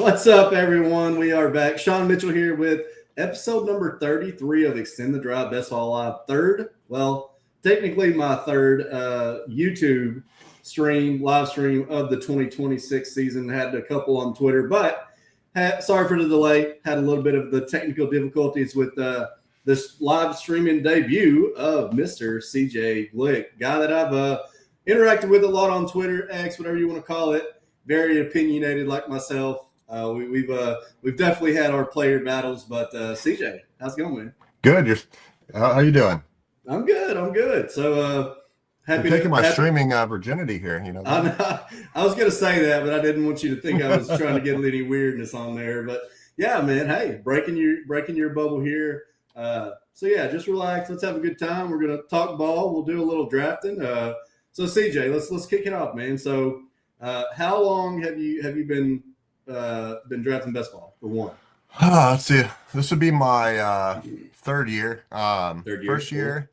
What's up, everyone? We are back. Sean Mitchell here with episode number 33 of Extend the Drive Best Ball Live. Technically my third YouTube live stream of the 2026 season. Had a couple on Twitter, but sorry for the delay. Had a little bit of the technical difficulties with this live streaming debut of Mr. CJ Glick, guy that I've interacted with a lot on Twitter, X, whatever you want to call it. Very opinionated like myself. We've definitely had our player battles, but CJ, how's it going, man? Good. How you doing? I'm good. So happy I'm taking my streaming virginity here. You know. I was gonna say that, but I didn't want you to think I was trying to get any weirdness on there. But yeah, man. Hey, breaking your bubble here. So yeah, just relax. Let's have a good time. We're gonna talk ball. We'll do a little drafting. So CJ, let's kick it off, man. So how long have you been drafting best ball for one? Let's see. This would be my third year. First year,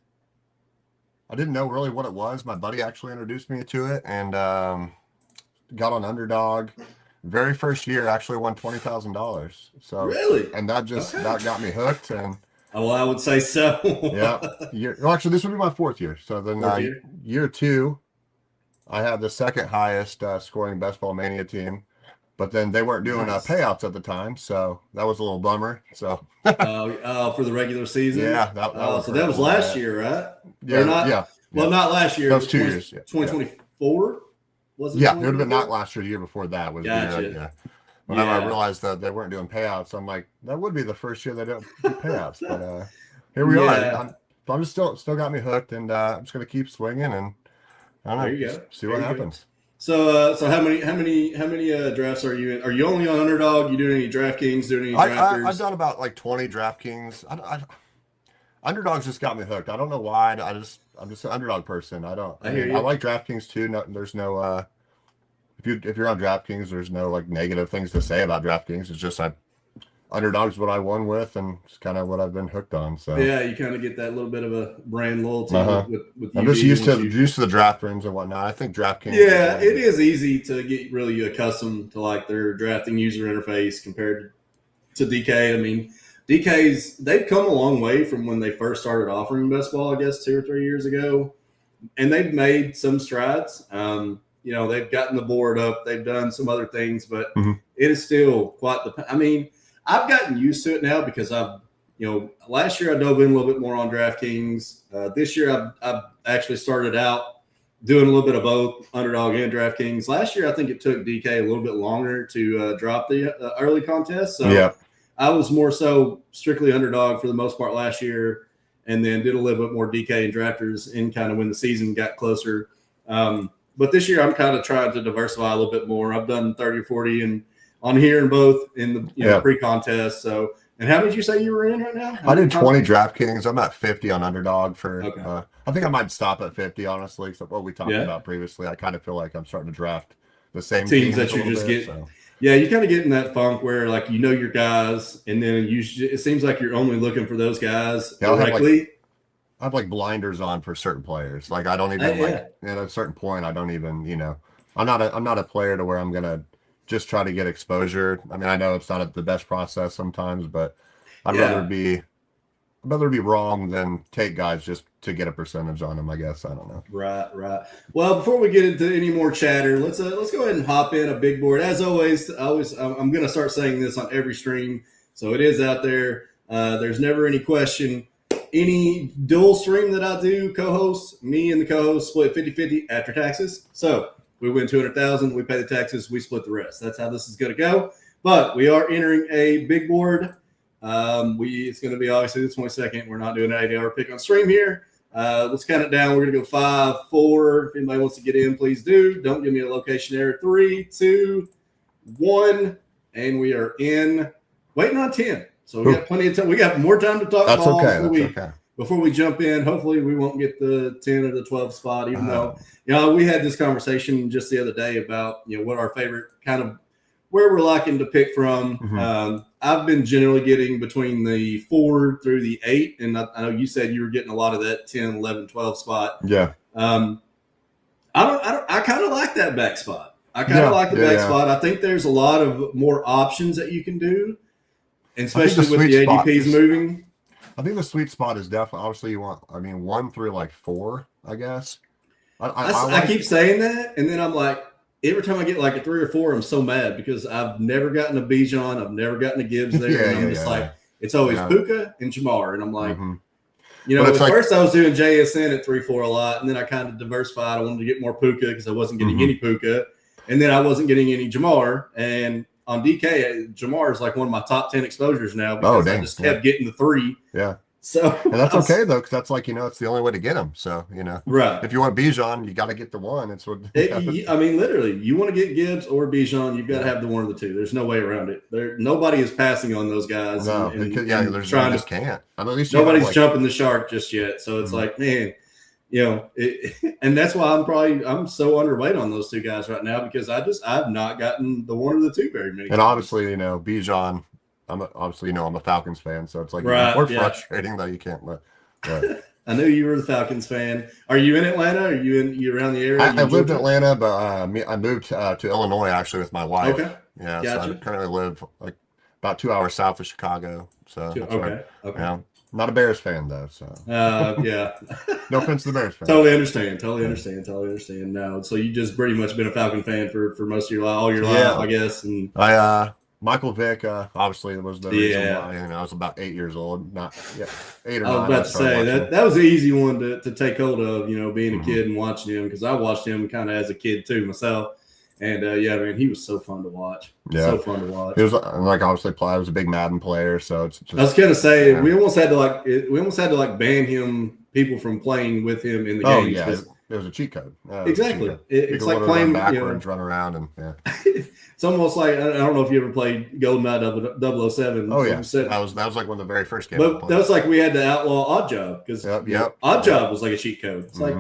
I didn't know really what it was. My buddy actually introduced me to it, and got on Underdog. Very first year, actually won $20,000. So really, and that got me hooked. And well, I would say so. Yeah. Well, actually, this would be my fourth year. So then year two, I had the second highest scoring Best Ball Mania team. But then they weren't doing payouts at the time, so that was a little bummer. So for the regular season, yeah, that was last year, right? Yeah, Well, not last year. That was 2 years. 2024 was it? Yeah, it would have been not last year. The year before that was. Gotcha. Whenever I realized that they weren't doing payouts, I'm like, that would be the first year they don't do payouts. But here we are. I'm just still got me hooked, and I'm just gonna keep swinging, and I don't know, see what happens. So how many drafts are you in? Are you only on Underdog? You doing any DraftKings? Doing any drafters? I've done about like 20 DraftKings. Underdog's just got me hooked. I don't know why. I'm just an Underdog person. I like DraftKings too. No, there's no if you're on DraftKings, there's no like negative things to say about DraftKings. It's just Underdog's what I won with, and it's kind of what I've been hooked on. So yeah, you kind of get that little bit of a brand loyalty with I'm just used to the draft rooms and whatnot. I think DraftKings. Yeah, it is easy to get really accustomed to like their drafting user interface compared to DK. I mean, DK's they've come a long way from when they first started offering best ball, I guess 2 or 3 years ago, and they've made some strides. They've gotten the board up, they've done some other things, but it is still quite the. I mean, I've gotten used to it now because last year I dove in a little bit more on DraftKings. This year I've actually started out doing a little bit of both Underdog and DraftKings. Last year I think it took DK a little bit longer to drop the early contest. So yeah. I was more so strictly Underdog for the most part last year, and then did a little bit more DK and drafters in kind of when the season got closer. But this year I'm kind of trying to diversify a little bit more. I've done 30 or 40 and on here and both in the pre-contest. So, and how did you say you were in right now? I did 20 DraftKings. I'm at 50 on Underdog for. Okay. I think I might stop at 50, honestly. So what we talked about previously, I kind of feel like I'm starting to draft the same teams that you just get. So. Yeah, you kind of get in that funk where like your guys, and then it seems like you're only looking for those guys directly. I have like blinders on for certain players. Like I don't even at a certain point. I don't even I'm not a player to where I'm gonna just try to get exposure. I mean, I know it's not the best process sometimes, but I'd rather be wrong than take guys just to get a percentage on them, I guess. I don't know. Right. Well, before we get into any more chatter, let's go ahead and hop in a big board. As always, I'm going to start saying this on every stream, so it is out there. There's never any question. Any dual stream that I do, co-host, me and the co-host split 50-50 after taxes. So we win $200,000. We pay the taxes. We split the rest. That's how this is going to go. But we are entering a big board. It's going to be obviously the 22nd. We're not doing an 8-hour pick on stream here. Let's count it down. We're going to go 5, 4. If anybody wants to get in, please do. Don't give me a location error. 3, 2, 1, and we are in. Waiting on 10. So we got plenty of time. We got more time to talk. That's ball okay. Before we jump in, hopefully we won't get the 10 or the 12 spot, even though, we had this conversation just the other day about, what our favorite kind of where we're liking to pick from. I've been generally getting between the 4 through the 8. And I know you said you were getting a lot of that 10, 11, 12 spot. Yeah. I kind of like that back spot. I kind of like the back spot. I think there's a lot of more options that you can do, and especially with the ADPs moving. I think the sweet spot is definitely, obviously you want, 1 through like 4, I guess. I keep saying that, and then I'm like, every time I get like a 3 or 4, I'm so mad because I've never gotten a Bijan, I've never gotten a Gibbs there, and I'm just like, it's always Puka and Jamar, and I'm like, at first I was doing JSN at 3-4 a lot, and then I kind of diversified. I wanted to get more Puka because I wasn't getting any Puka, and then I wasn't getting any Jamar, and on DK, Jamar is like one of my top 10 exposures now because I just kept getting the 3. Yeah. So and that's okay though, because that's like it's the only way to get them. So right. If you want Bijan, you got to get the 1. It's what literally, you want to get Gibbs or Bijan, you've got to have the 1 of the 2. There's no way around it. Nobody is passing on those guys. No, there's trying to can't. At least nobody's jumping the shark just yet. So it's like, man, and that's why I'm so underweight on those 2 guys right now because I've not gotten the 1 or the 2 very many. And obviously, Bijan. I'm a Falcons fan, so it's like more frustrating that you can't let. I knew you were the Falcons fan. Are you in Atlanta? Are you around the area? I lived in Atlanta, but I moved to Illinois actually with my wife. Okay. Yeah, gotcha. So I currently live like about 2 hours south of Chicago. So okay. Yeah, not a Bears fan though. So yeah. No offense to the Bears fans. Totally understand. No, so you just pretty much been a Falcon fan for most of your life, all your life, I guess. And Michael Vick, obviously, was the reason why. I was about 8 years old. 8 or 9. I was about to say that was an easy one to take hold of. Being a kid and watching him because I watched him kind of as a kid too myself. And man, he was so fun to watch. Yeah, so fun to watch. He was obviously I was a big Madden player, so it's just, I was gonna say we almost had to ban him people from playing with him in the game. Yeah, it was a cheat code. Exactly. It's like playing backwards, run around, and It's almost like I don't know if you ever played GoldenEye 007. Oh yeah, that was like one of the very first games. But that was like we had to outlaw Odd Job because Odd Job was like a cheat code. It's like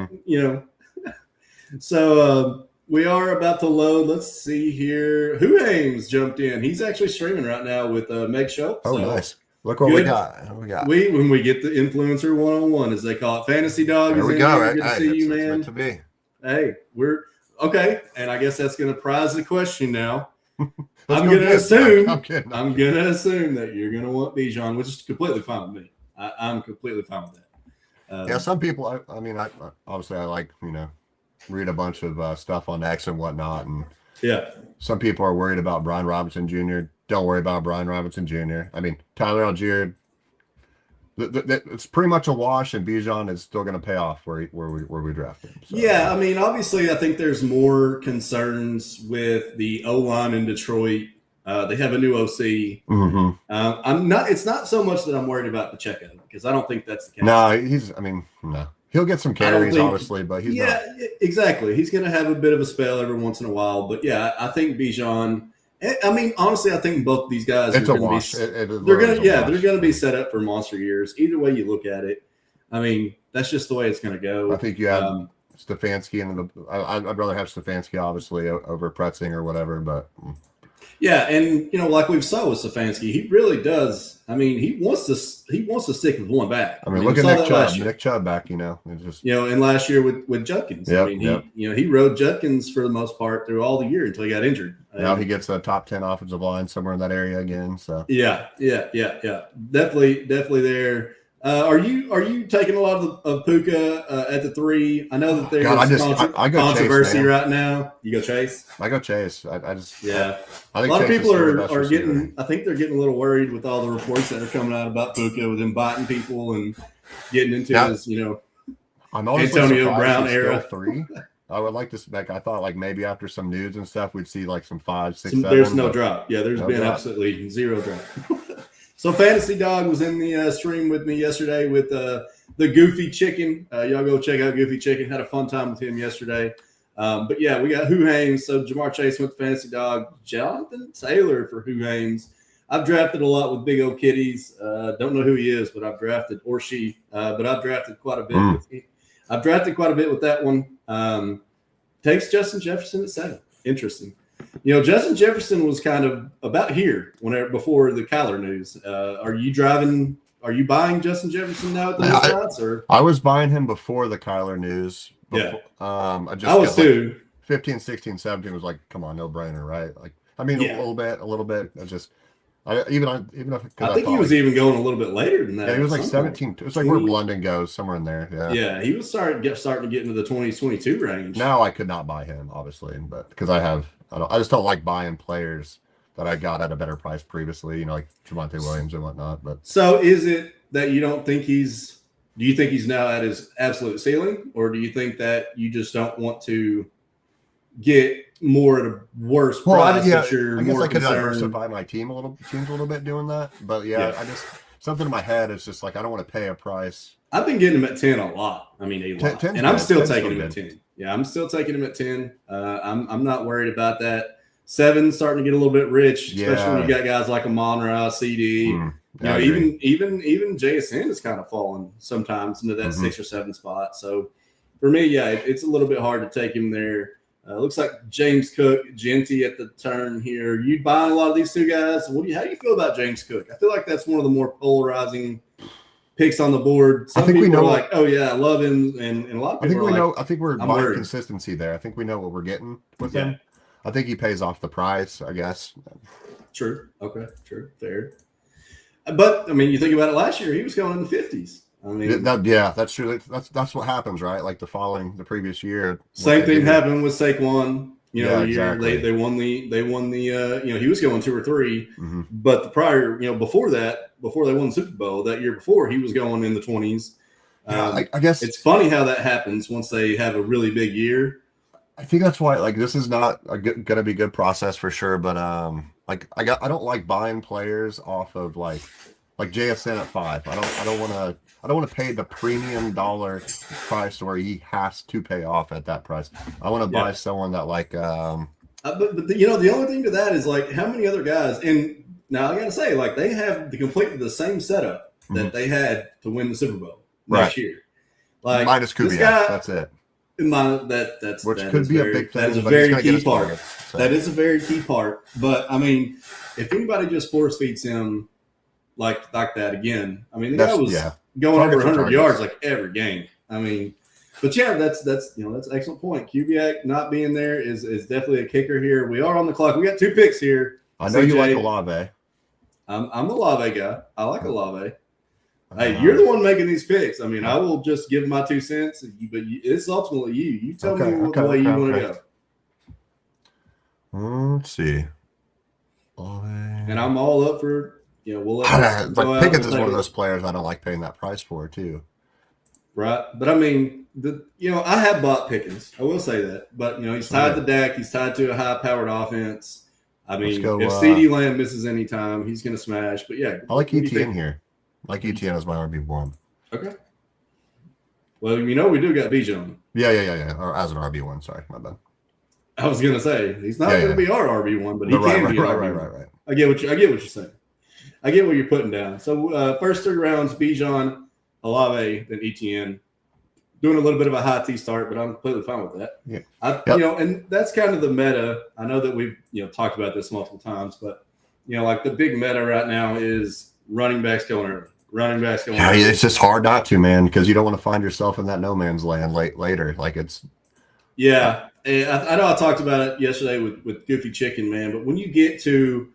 So we are about to load. Let's see here. Who Ames jumped in. He's actually streaming right now with Meg Schultz. Oh, nice. Look what we got. When we get the influencer 1-on-1, as they call it, Fantasy Dog. There we go. Good to see you, man. Meant to be. Hey, we're okay, and I guess that's going to prize the question now. I'm going to assume that you're going to want Bijan, which is completely fine with me. I'm completely fine with that. Some people. I obviously I like read a bunch of stuff on X and whatnot, and some people are worried about Brian Robinson Jr. Don't worry about Brian Robinson Jr. Tyler Algier. It's pretty much a wash, and Bijan is still going to pay off where we drafted him. So. Yeah, obviously, I think there's more concerns with the O-line in Detroit. They have a new OC. It's not so much that I'm worried about Pacheco because I don't think that's the case. No, he'll get some carries, obviously, but he's not. Exactly. He's going to have a bit of a spell every once in a while, but I think Bijan. Honestly, I think both these guys are going to be. They're going to be set up for monster years. Either way you look at it, that's just the way it's going to go. I think you have Stefanski, and I'd rather have Stefanski obviously over Pretzing or whatever, but. Yeah, and like we've saw with Stefanski, he really does. He wants to stick with one back. Look at Nick Chubb. Nick Chubb back. It's just and last year with Judkins. He rode Judkins for the most part through all the year until he got injured. Now he gets a top 10 offensive line somewhere in that area again. So definitely there. Are you taking a lot of Puka at the 3? I know that there's I go controversy Chase, right now. You go Chase? I go Chase. I just a think lot of Chase people is are getting. I think they're getting a little worried with all the reports that are coming out about Puka with him biting people and getting into his I'm Antonio Brown era. 3. I would like to I thought maybe after some news and stuff we'd see some 5, 6, 7. There's no drop. Yeah, there's been absolutely zero drop. So Fantasy Dog was in the stream with me yesterday with the Goofy Chicken. Y'all go check out Goofy Chicken. Had a fun time with him yesterday. But yeah, we got Who Hames. So Jamar Chase went to Fantasy Dog. Jonathan Taylor for Who Hames. I've drafted a lot with Big O Kitties. Don't know who he is, but I've drafted, or she. But I've drafted quite a bit. I've drafted quite a bit with that one. Takes Justin Jefferson at 7. Interesting. Justin Jefferson was kind of about here before the Kyler news. Are you buying Justin Jefferson now at the shots? Or I was buying him before the Kyler news. I was too. 15, 16, 17 was like, come on, no brainer, right? Like, I mean, Yeah. a little bit. It's just, even if I I think thought he was like, even going a little bit later than that. yeah, he was At like some point. 17. It's like where London goes, somewhere in there. Yeah. Yeah, he was starting to get into the 2022 range. Now I could not buy him, obviously, but because I just don't like buying players that I got at a better price previously, like Javonte Williams and whatnot. But so is it that you don't think do you think he's now at his absolute ceiling, or do you think that you just don't want to get more at a worse price, but you're I guess more I could concerned? diversify my teams a little bit doing that. But yeah, I just something in my head is just like I don't want to pay a price. I've been getting him at 10 a lot. I mean, a lot. And I'm still taking him at 10. Yeah, I'm still taking him at 10. I'm not worried about that. 7 starting to get a little bit rich, especially when you got guys like Amon-Ra, CD. Even JSN is kind of falling sometimes into that 6 or 7 spot. So for me, yeah, it's a little bit hard to take him there. Looks like James Cook, Genty at the turn here. You buying a lot of these two guys? How do you feel about James Cook? I feel like that's one of the more polarizing picks on the board. Some people are like, "Oh yeah, I love him," and a lot of people I think we're buying consistency there. I think we know what we're getting with him. I think he pays off the price, I guess. True. Okay. True. Fair. But I mean, you think about it. Last year, he was going in the 50s. I mean, that's true. That's what happens, right? Like the previous year. Same thing happened with Saquon. Exactly. They won the he was going 2 or 3, but the prior, before that, before they won the Super Bowl that year before, he was going in the 20s. I guess it's funny how that happens once they have a really big year. I think that's why, like, this is not going to be a good process for sure. But I don't like buying players off of like JSN at 5. I don't want to pay the premium dollar price where he has to pay off at that price. I want to buy someone that like. But the only thing to that is like how many other guys, and now I gotta say, like, they have completely the same setup that they had to win the Super Bowl last year. Like minus Kubiak, that's it. Which could be a big thing. That is a very key part. That is a very key part. But I mean, if anybody just force feeds him like that again, I mean, the guy was going over 100 yards like every game. I mean, but yeah, that's an excellent point. Kubiak not being there is definitely a kicker here. We are on the clock. We got 2 picks here. I know you like Olave. I'm the Olave guy. I like Olave. Hey, you're the one making these picks. I mean, I will just give my 2 cents, but it's ultimately you. You tell me the way you want to go. Let's see. And I'm all up for, we'll let Pickens is one of those players I don't like paying that price for too. Right. But I mean, I have bought Pickens. I will say that. But, he's tied to Dak. He's tied to a high-powered offense. I mean, if CeeDee Lamb misses any time, he's going to smash. But, yeah. I like ETN here. I like ETN as my RB1. Okay. Well, we do got Bijan. Yeah. Or as an RB1. Sorry, my bad. I was going to say, he's not going to be our RB1, but he can be our RB1. Right. I get what you're saying. I get what you're putting down. So, first 3 rounds, Bijan, Olave, then ETN. Doing a little bit of a high T start, but I'm completely fine with that. Yeah. And that's kind of the meta. I know that we've talked about this multiple times, but like the big meta right now is running backs going early. Yeah, it's just hard not to, man, because you don't want to find yourself in that no man's land later. Like it's. Yeah, I know I talked about it yesterday with Goofy Chicken, man. But when you get to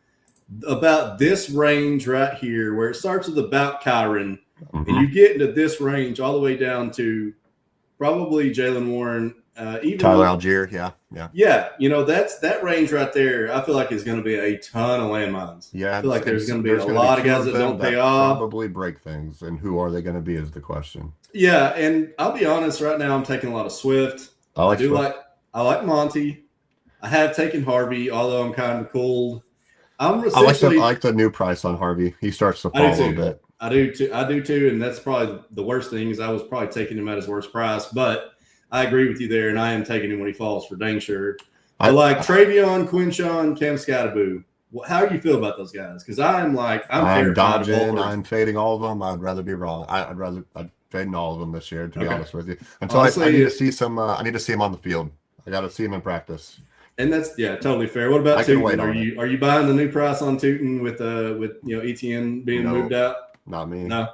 about this range right here, where it starts with about Kyron, and you get into this range all the way down to probably Jaylen Warren, even Tyler Algier, yeah. That's that range right there. I feel like is going to be a ton of landmines. Yeah, I feel like there's going to be a lot of guys that don't pay off. Probably break things, and who are they going to be is the question. Yeah, and I'll be honest. Right now, I'm taking a lot of Swift. I like Monty. I have taken Harvey, although I'm kind of cold. I like the new price on Harvey. He starts to fall a little bit. I do too, and that's probably the worst thing is I was probably taking him at his worst price, but I agree with you there, and I am taking him when he falls for dang sure. I like Travion, Quinshawn, Cam Scatterboo. How do you feel about those guys? Because I'm dodging, I'm fading all of them. I'd rather be wrong. I'd fading all of them this year, to be honest with you. Until I need to see some. I need to see him on the field. I got to see him in practice. And that's totally fair. What about Tootin? Are you buying the new price on Tootin with ETN being moved out? not me. No.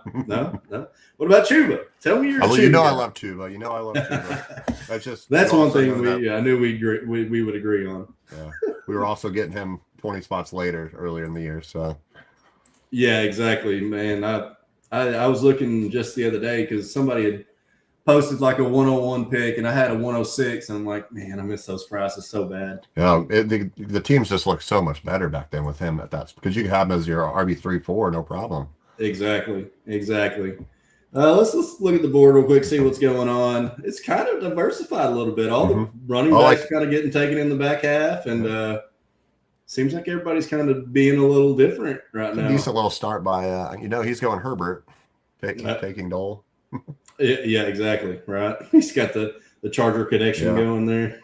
What about Chuba? Tell me your Chuba. You know I love Chuba. You know I love Chuba. That's one thing I knew we would agree on. Yeah, we were also getting him 20 spots earlier in the year. So yeah, exactly, man. I was looking just the other day because somebody had posted like a 101 pick, and I had a 106, and I'm like, man, I miss those prices so bad. Yeah, the teams just look so much better back then with him because you could have him as your RB3-4, no problem. Exactly. Let's look at the board real quick, see what's going on. It's kind of diversified a little bit. All the running backs kind of getting taken in the back half, and seems like everybody's kind of being a little different right now. A decent little start by he's going Herbert, taking Dole. Yeah, exactly. Right. He's got the Charger connection going there.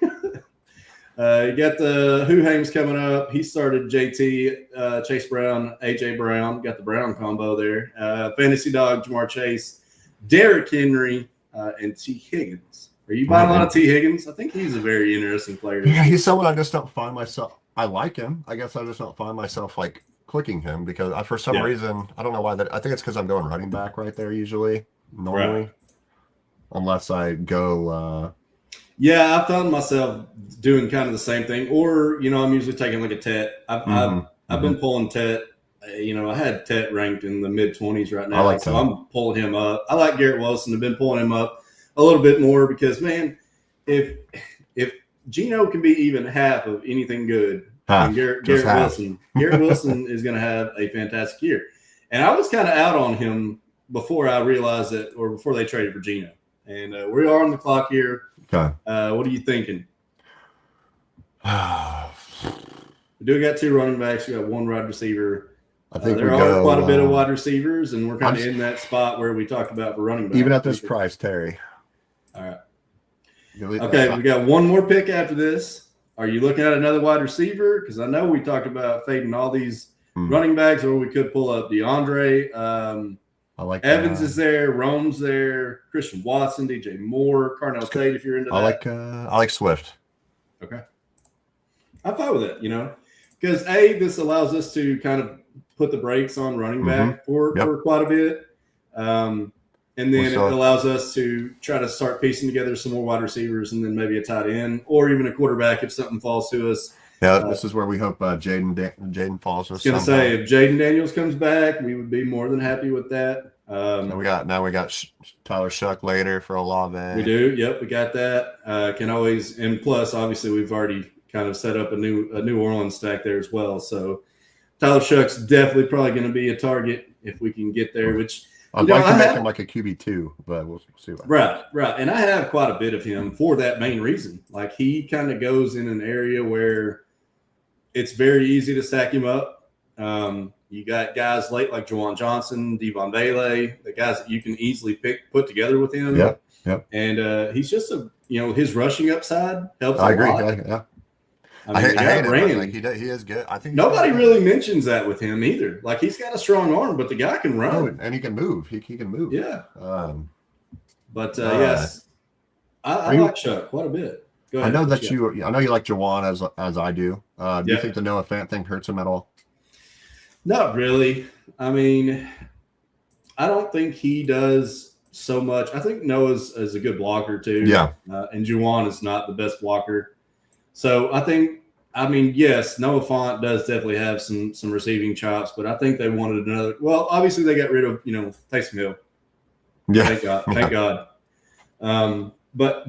You got the Huhames coming up. He started JT, Chase Brown, AJ Brown. Got the Brown combo there. Fantasy Dog, Jamar Chase, Derrick Henry, and T. Higgins. Are you buying a lot of T. Higgins? I think he's a very interesting player. Yeah, he's someone I just don't find myself. I like him. I guess I just don't find myself like clicking him because for some reason, I don't know why I think it's because I'm going running back right there normally. Right. Unless I go. Yeah, I found myself doing kind of the same thing. Or, I'm usually taking like a Tet. I've been pulling Tet. I had Tet ranked in the mid-20s right now. So I'm pulling him up. I like Garrett Wilson. I've been pulling him up a little bit more because, man, if Geno can be even half of anything good, then Garrett Wilson is going to have a fantastic year. And I was kind of out on him before I realized that, or before they traded for Geno. And we are on the clock here. Okay. What are you thinking? We do got 2 running backs. We got 1 wide receiver. I think there are quite a bit of wide receivers, and we're kind of in that spot where we talked about for running backs. Even at this price, Terry. All right. Okay, we got 1 more pick after this. Are you looking at another wide receiver? Because I know we talked about fading all these running backs, or we could pull up DeAndre. I like Evans is there, Rome's there, Christian Watson, DJ Moore, Carnell Tate. If you're into that, I like Swift. Okay, I'm fine with it. Because this allows us to kind of put the brakes on running back for quite a bit, and then it allows us to try to start piecing together some more wide receivers, and then maybe a tight end or even a quarterback if something falls to us. Yeah, this is where we hope Jaden falls. I was going to say, if Jaden Daniels comes back, we would be more than happy with that. Now we got Tyler Shuck later for Olave. We do. Yep, we got that. Can always, and plus, obviously, we've already kind of set up a New Orleans stack there as well. So Tyler Shuck's definitely probably going to be a target if we can get there. Which I'd like to make him like a QB2, but we'll see. Right. And I have quite a bit of him for that main reason. Like he kind of goes in an area where it's very easy to stack him up. You got guys late like Juwan Johnson, Devon Bailey, the guys that you can easily put together with him. Yep. And he's just his rushing upside helps. I agree. Yeah. I hate him. Like he is good. I think nobody really mentions that with him either. Like he's got a strong arm, but the guy can run and he can move. He can move. Yeah. Yes, I like Chuck quite a bit. Go ahead. I know you like Juwan as I do. Do you think the Noah Fant thing hurts him at all? Not really. I mean, I don't think he does so much. I think Noah's is a good blocker too. Yeah. And Juwan is not the best blocker. So yes, Noah Fant does definitely have some receiving chops, but I think they wanted another. Well, obviously they got rid of Taysom Hill. Yeah. Thank God. But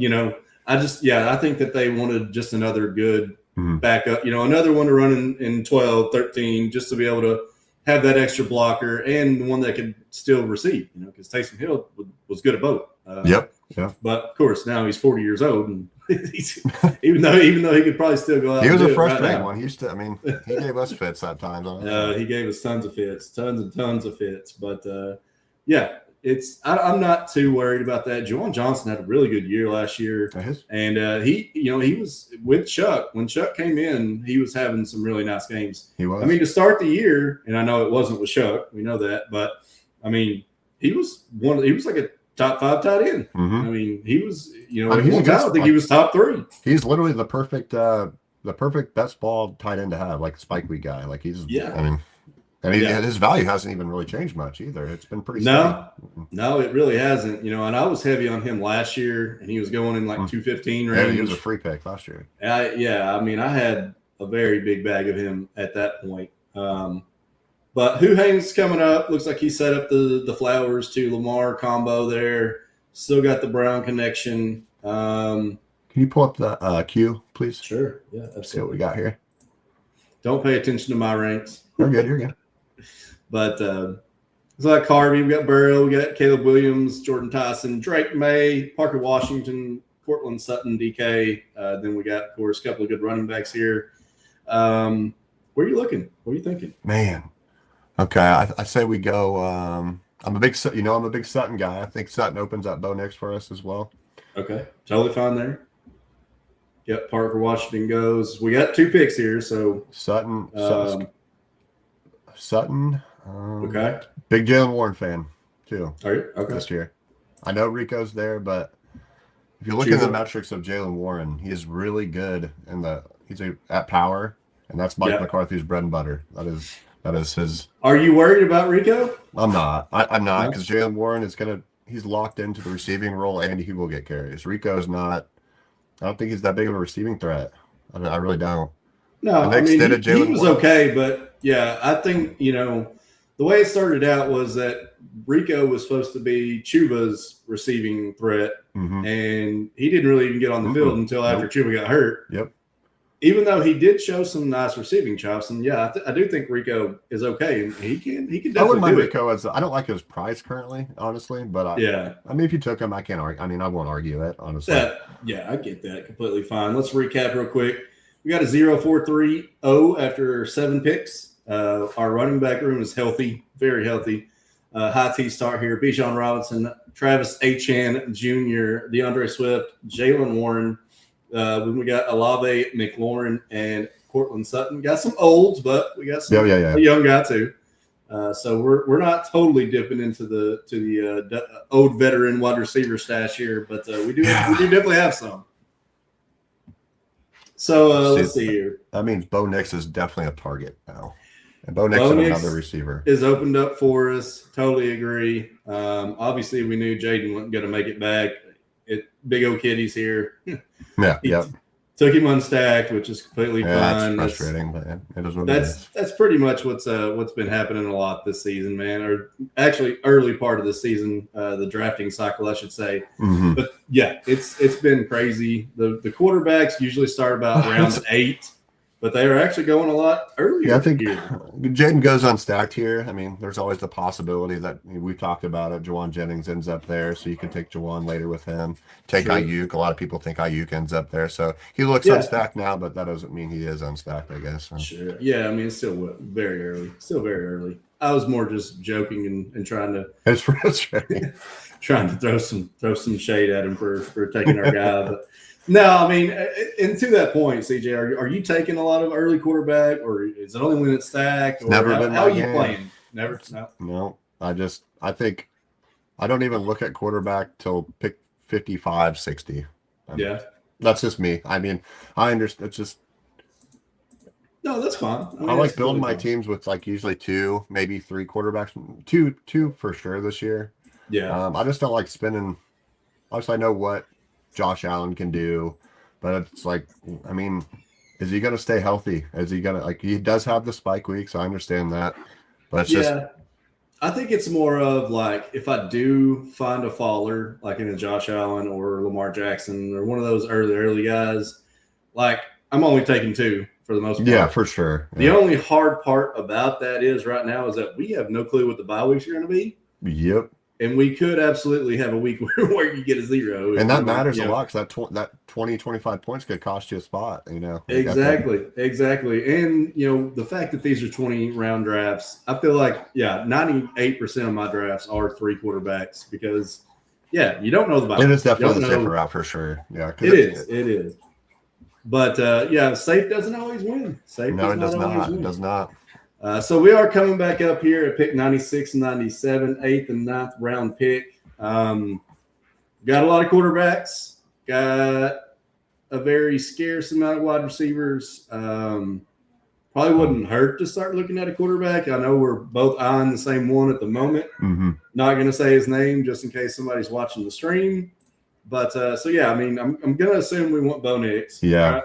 I think that they wanted just another good backup, another one to run in 12, 13, just to be able to have that extra blocker and one that could still receive, because Taysom Hill was good at both. Yep. But of course now he's 40 years old, and even though he could probably still go out. He was a frustrating one. He used to. I mean, he gave us fits at times. He gave us tons and tons of fits. But I'm not too worried about that. Juwan Johnson had a really good year last year, and he was with Chuck. When Chuck came in, he was having some really nice games. He was. I mean, to start the year, and I know it wasn't with Chuck, we know that, but I mean, he was like a top 5 tight end. I mean, he was, I think he was top 3. He's literally the perfect best ball tight end to have, like a spike week guy. Like he's, I mean, And his value hasn't even really changed much either. It's been pretty No, steady. no, it really hasn't. And I was heavy on him last year, and he was going in like 215 range. Yeah, he was a free pick last year. I mean, I had a very big bag of him at that point. But Who Hangs coming up. Looks like he set up the Flowers to Lamar combo there. Still got the Brown connection. Can you pull up the queue, please? Sure. Yeah, absolutely. See what we got here. Don't pay attention to my ranks. You're good. You're good. But it's like Harvey. We got Burrow. We got Caleb Williams, Jordan Tyson, Drake May, Parker Washington, Cortland Sutton, DK. Then we got, of course, a couple of good running backs here. Where are you looking? What are you thinking? Man. Okay, I say we go. I'm a big Sutton guy. I think Sutton opens up Bo Nix for us as well. Okay, totally fine there. Yep, Parker Washington goes. We got 2 picks here, so Sutton. Okay. Big Jalen Warren fan too. Are you? Okay. This year, I know Rico's there, but if you look at the metrics of Jalen Warren, he is really good at power, and that's Mike McCarthy's bread and butter. That is his. Are you worried about Rico? I'm not. I'm not, because Jalen Warren he's locked into the receiving role, and he will get carries. Rico's not. I don't think he's that big of a receiving threat. I really don't. No, I mean, he was okay, but yeah, I think the way it started out was that Rico was supposed to be Chuba's receiving threat, and he didn't really even get on the field until after Chuba got hurt. Yep. Even though he did show some nice receiving chops, and I do think Rico is okay, and he can definitely. I wouldn't mind Rico I don't like his price currently, honestly, but I mean, if you took him, I can't argue. I mean, I won't argue it, honestly. I get that completely fine. Let's recap real quick. We got a 0-4-3-0 after 7 picks. Our running back room is healthy, very healthy. High T start here: Bijan Robinson, Travis Etienne Jr., DeAndre Swift, Jalen Warren. When we got Olave McLaurin and Cortland Sutton. Got some olds, but we got some a young guy too. So we're not totally dipping into the old veteran wide receiver stash here, but we do definitely have some. So let's see here. That means Bo Nix is definitely a target now. And Bo Nix is another receiver. Is opened up for us. Totally agree. Obviously, we knew Jaden wasn't going to make it back. Big old kiddies here. Took him unstacked, which is completely fine. That's frustrating, but it is what it is. That's pretty much what's been happening a lot this season, man. Or actually, early part of the season, the drafting cycle, I should say. But yeah, it's been crazy. The quarterbacks usually start about round 8. But they are actually going a lot earlier. Yeah, I think Jaden goes unstacked here. I mean, there's always the possibility that we've talked about it. Jawan Jennings ends up there, so you can take Jawan later with him. Take Ayuk. A lot of people think Ayuk ends up there. So he looks unstacked now, but that doesn't mean he is unstacked, I guess. So. Sure. Yeah, I mean, it's still very early. Still very early. I was more just joking and trying to. It's frustrating. Trying to throw some shade at him for taking our guy, but. No, I mean, and to that point, CJ, are you taking a lot of early quarterback, or is it only when it's stacked? Or never been. How are you playing? Never. No. I think I don't even look at quarterback till pick 55, 60. That's just me. I mean, I understand. It's just. No, that's fine. I like building my teams with usually 2, maybe 3 quarterbacks. Two for sure this year. Yeah. I just don't like spending. Obviously, I know what Josh Allen can do, but it's I mean, is he going to stay healthy? Is he going to he does have the spike weeks. I understand that, but it's just. I think it's more of if I do find a faller in a Josh Allen or Lamar Jackson or one of those early guys, I'm only taking 2 for the most part. Yeah, for sure. The only hard part about that is right now is that we have no clue what the bye weeks are going to be. Yep. And we could absolutely have a week where you get a 0. And that matters a lot, because that 20, 25 points could cost you a spot, Exactly. And, the fact that these are 20-round drafts, I feel 98% of my drafts are 3 quarterbacks because, you don't know the bye. It is definitely the safer route for sure. Yeah, it is. But, safe doesn't always win. No, it does not. It does not. So we are coming back up here at pick 96 and 97, 8th and 9th round pick. Got a lot of quarterbacks. Got a very scarce amount of wide receivers. probably wouldn't hurt to start looking at a quarterback. I know we're both eyeing the same one at the moment. Mm-hmm. Not going to say his name just in case somebody's watching the stream. But so yeah, I mean, I'm going to assume we want Bo Nix. Yeah. Right?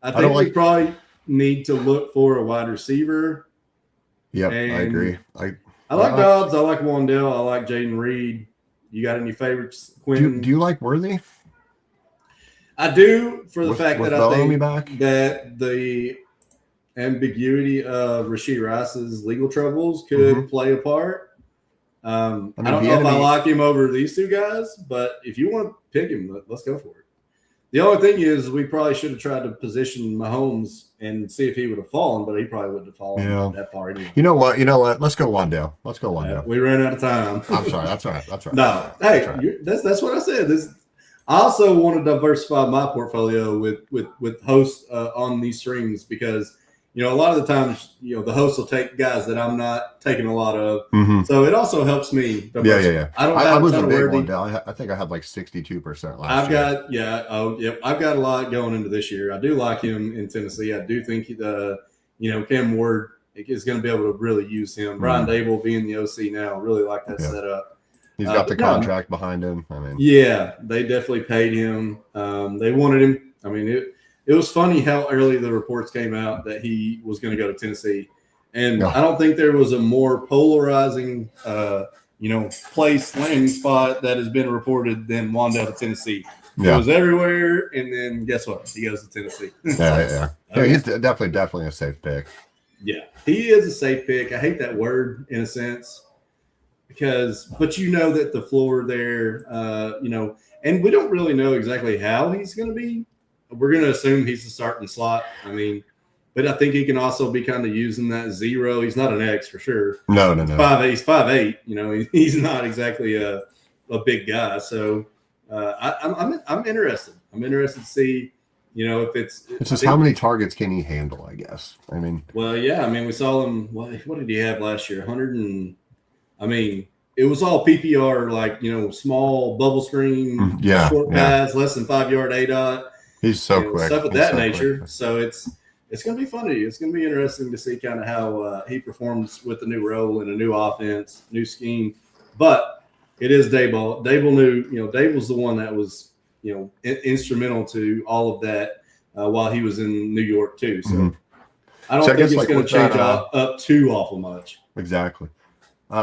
I think we probably need to look for a wide receiver. Yep, I agree. I like Dobbs. I like Wandell. I like Jaden Reed. You got any favorites, Quinn? Do you like Worthy? I do, for the fact that I think back? that the ambiguity of Rashee Rice's legal troubles could play a part. I don't know if I like him over these two guys, but if you want to pick him, let's go for it. The only thing is we probably should have tried to position Mahomes and see if he would have fallen, but he probably wouldn't have fallen that far anyway. You know what? Let's go Wandell. We ran out of time. I'm sorry. That's all right. No, hey, that's what I said. I also want to diversify my portfolio with hosts on these streams because a lot of the times the hosts will take guys that I'm not taking a lot of, so it also helps me. Yeah. I was a big Wandell. I think I had like 62% last year. I've got a lot going into this year. I do like him in Tennessee. I do think Cam Ward is going to be able to really use him. Brian Dable being the OC now, really like that setup. He's got the contract behind him. I mean, yeah, they definitely paid him. They wanted him. I mean, it was funny how early the reports came out that he was going to go to Tennessee, and I don't think there was a more polarizing, place landing spot that has been reported than Wandell to Tennessee. Yeah. It was everywhere, and then guess what? He goes to Tennessee. Yeah, he's definitely a safe pick. Yeah, he is a safe pick. I hate that word in a sense. But that the floor there, and we don't really know exactly how he's going to be. We're going to assume he's the starting slot. I mean, but I think he can also be kind of using that zero. He's not an X for sure. No. He's 5'8". He's not exactly a big guy. So I'm interested. I'm interested to see, if it's just how many targets can he handle, I guess. I mean, well, yeah. I mean, we saw him. What did he have last year? 100 and. I mean, it was all PPR, like, small bubble screen, short pass, less than 5 yard ADOT. He's so quick. Stuff of that nature. Quick. So it's going to be funny. It's going to be interesting to see kind of how he performs with the new role and a new offense, new scheme. But it is Dable. Dable knew, Dable's the one that was, instrumental to all of that while he was in New York too. So I don't think it's going to change up too awful much. Exactly.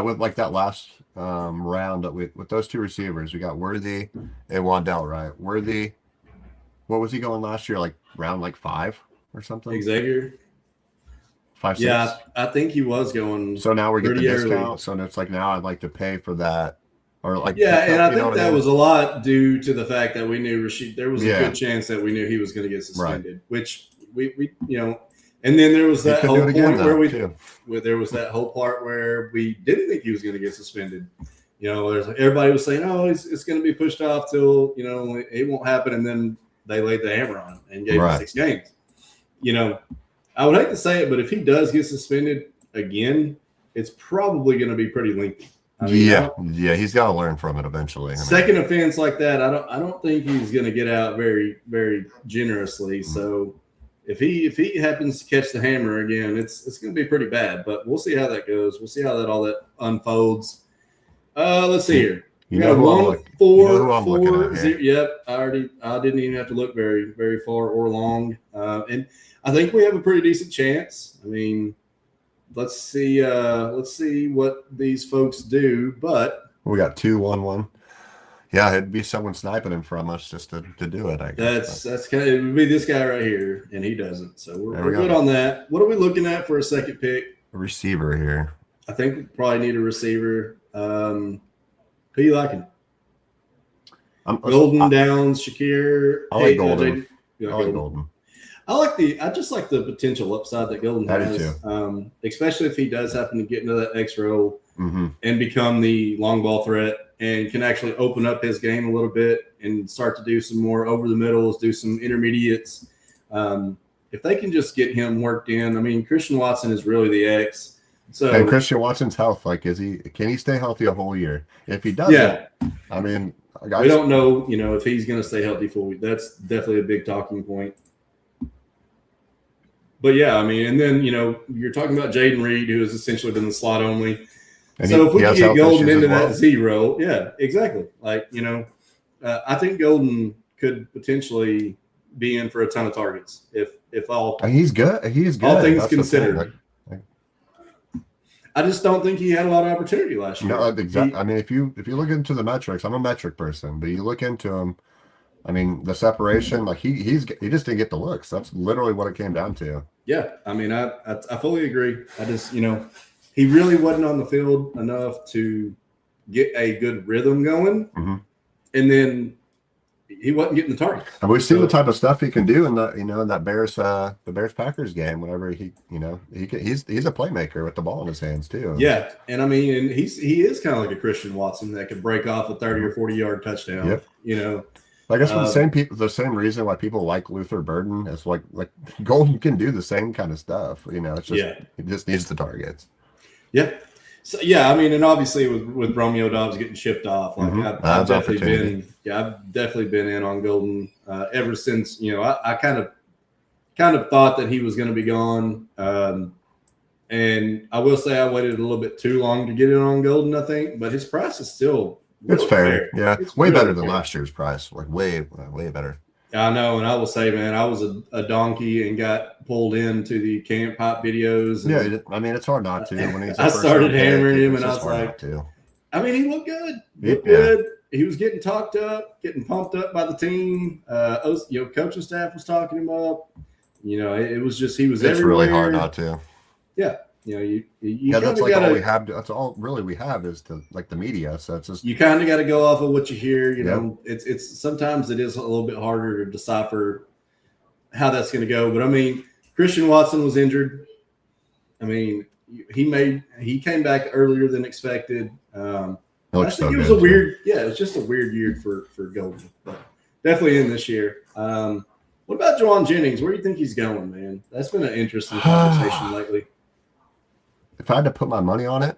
With like that last round with those two receivers, we got Worthy and Wandell, right? Worthy, what was he going last year? Like round 5 or something? Xavier. 5, 6? Yeah, I think he was going. So now we're getting the discount. Early. So it's like now I'd like to pay for that. Or like and I think that was a lot due to the fact that we knew Rashid. There was a good chance that we knew he was going to get suspended, which we And then there was that whole point where there was that whole part where we didn't think he was going to get suspended. Everybody was saying, "Oh, it's going to be pushed off till it won't happen," and then they laid the hammer on him and gave him 6 games. I would hate to say it, but if he does get suspended again, it's probably going to be pretty lengthy. He's got to learn from it eventually. Second offense like that, I don't think he's going to get out very, very generously. So. If he happens to catch the hammer again, it's going to be pretty bad. But we'll see how that goes. We'll see how all that unfolds. Let's see here. We got 1, 4, 4, 0. Yep, I didn't even have to look very, very far or long. And I think we have a pretty decent chance. I mean, let's see what these folks do. But we got 2, 1, 1. Yeah, it'd be someone sniping him from us just to do it, I guess. That's kind of, it would be this guy right here, and he doesn't. So we're good on that. What are we looking at for a second pick? A receiver here. I think we probably need a receiver. Who you liking? Golden, Downs, Shakir. I like Golden. I like Golden. I just like the potential upside that Golden has, especially if he does happen to get into that X role and become the long ball threat. And can actually open up his game a little bit and start to do some more over the middles, do some intermediates. If they can just get him worked in, I mean, Christian Watson is really the X. So Christian Watson's health, can he stay healthy a whole year? If he doesn't, I mean, we don't know, if he's going to stay healthy full week. That's definitely a big talking point. But yeah, I mean, and then you're talking about Jaden Reed, who has essentially been the slot only. And So if we he can has get health Golden issues into as well. that zero, yeah, exactly. Like I think Golden could potentially be in for a ton of targets if all. And he's good. He's good. All things That's the thing. considered. I just don't think he had a lot of opportunity last year. No, exactly. I mean, if you look into the metrics, I'm a metric person, but you look into him. I mean, the separation, like he just didn't get the looks. That's literally what it came down to. Yeah, I mean, I fully agree. I just he really wasn't on the field enough to get a good rhythm going, and then he wasn't getting the target. And we've seen the type of stuff he can do in that Bears Packers game. Whenever he's a playmaker with the ball in his hands too. Yeah, and I mean, and he is kind of like a Christian Watson that could break off a 30 or 40-yard touchdown. Yep. I guess for the same reason why people like Luther Burden is like Golden can do the same kind of stuff. It's just he just needs the targets. Yeah. So yeah, I mean, and obviously with Romeo Dobbs getting shipped off, like I've definitely been in on Golden ever since. I kind of thought that he was going to be gone, and I will say I waited a little bit too long to get in on Golden. I think, but his price is still. It's fair. Yeah. It's way better than last year's price. Like way better. I know. And I will say, man, I was a donkey and got pulled into the camp pop videos. And, yeah. I mean, it's hard not to. When I started hammering him and I was like, I mean, he looked good. Good. He was getting talked up, getting pumped up by the team. Coaching staff was talking him up. It was just, he was It's everywhere. really hard not to. Yeah. You that's like all we have. That's all really we have is the media. So it's just you kind of got to go off of what you hear. It's sometimes it is a little bit harder to decipher how that's going to go. But I mean, Christian Watson was injured. I mean, he came back earlier than expected. I think it was a weird. Yeah, it was just a weird year for Golden, but definitely in this year. What about Juwan Jennings? Where do you think he's going, man? That's been an interesting conversation lately. If I had to put my money on it,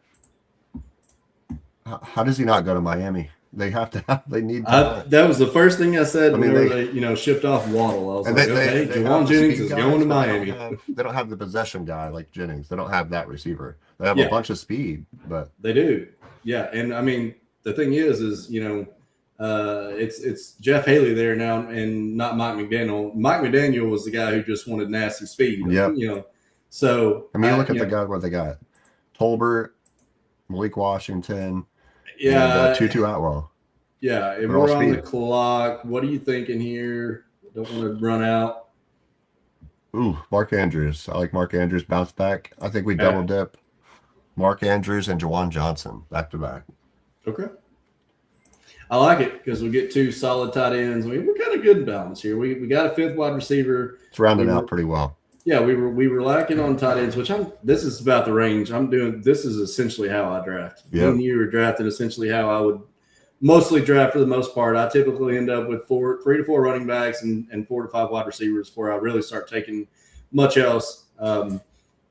how does he not go to Miami? They have to. They need. That was the first thing I said whenever they shipped off Waddle. I was like, okay, Juwan Jennings is going to Miami. They don't have the possession guy like Jennings. They don't have that receiver. They have a bunch of speed, but they do. Yeah, and I mean the thing is it's Jeff Haley there now, and not Mike McDaniel. Mike McDaniel was the guy who just wanted nasty speed. Yeah. So I mean, look at the guy. What they got. Tolbert, Malik Washington, and Tutu Atwell. Yeah, and we're on the clock. What are you thinking here? Don't want to run out. Ooh, Mark Andrews. I like Mark Andrews bounce back. I think we double dip. Mark Andrews and Juwan Johnson back to back. Okay. I like it because we get two solid tight ends. We're kind of good in balance here. We got a fifth wide receiver. It's rounded out pretty well. Yeah, we were lacking on tight ends, which this is about the range I'm doing. This is essentially how I draft. Yeah. Me and you were drafted essentially how I would mostly draft for the most part. I typically end up with 3 to 4 running backs and 4 to 5 wide receivers before I really start taking much else.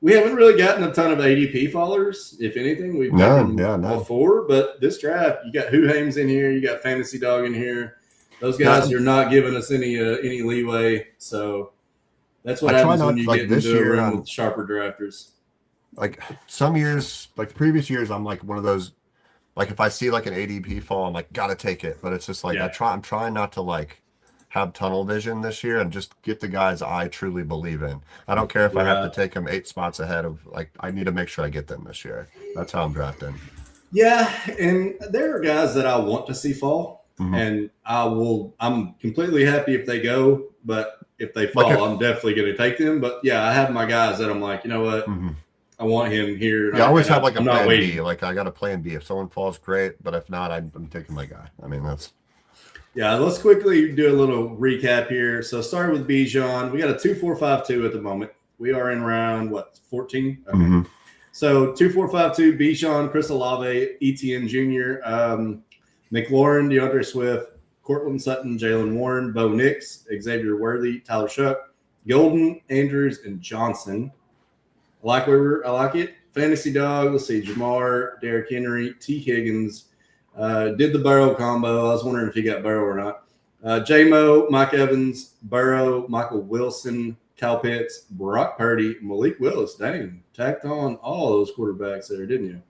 We haven't really gotten a ton of ADP followers. If anything, we've gotten all 4. But this draft, you got Who Hames in here, you got Fantasy Dog in here. Those guys are not giving us any leeway. So that's what happens when you get into a room with sharper drafters. Like some years, like the previous years, I'm like one of those. Like if I see like an ADP fall, I'm like gotta take it. But it's just like I'm trying not to like have tunnel vision this year and just get the guys I truly believe in. I don't care if I have to take them 8 spots ahead of like I need to make sure I get them this year. That's how I'm drafting. Yeah, and there are guys that I want to see fall, and I'm completely happy if they go, but if they fall, I'm definitely going to take them. But yeah, I have my guys that I'm like, you know what, I want him here. Yeah, I always have like a plan B. Like I got a plan B. If someone falls, great, but if not, I'm taking my guy. I mean, that's. Yeah, let's quickly do a little recap here. So starting with Bijan, we got a 2-4-5-2 at the moment. We are in round 14. Okay. So 2-4-5-2, Bijan, Chris Olave, Etienne Jr., McLaurin, DeAndre Swift, Cortland Sutton, Jalen Warren, Bo Nix, Xavier Worthy, Tyler Shuck, Golden, Andrews, and Johnson. I like it. Fantasy Dog, let's see, Jamar, Derrick Henry, T. Higgins, did the Burrow combo. I was wondering if he got Burrow or not. J-Mo, Mike Evans, Burrow, Michael Wilson, Kyle Pitts, Brock Purdy, Malik Willis. Dang, tacked on all those quarterbacks there, didn't you?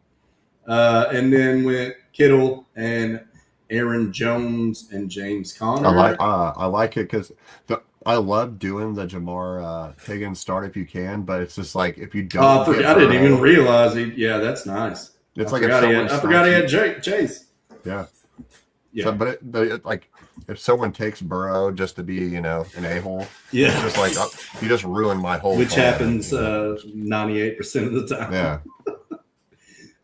And then went Kittle and Aaron Jones and James Conner. I like it because I love doing the Jamar Higgins start if you can, but it's just like if you don't. I didn't even realize he. Yeah, that's nice. It's I forgot he had Chase. Yeah. Yeah. So, but like if someone takes Burrow just to be, an a-hole, it's just like you just ruined my whole. Which happens 98% of the time. Yeah.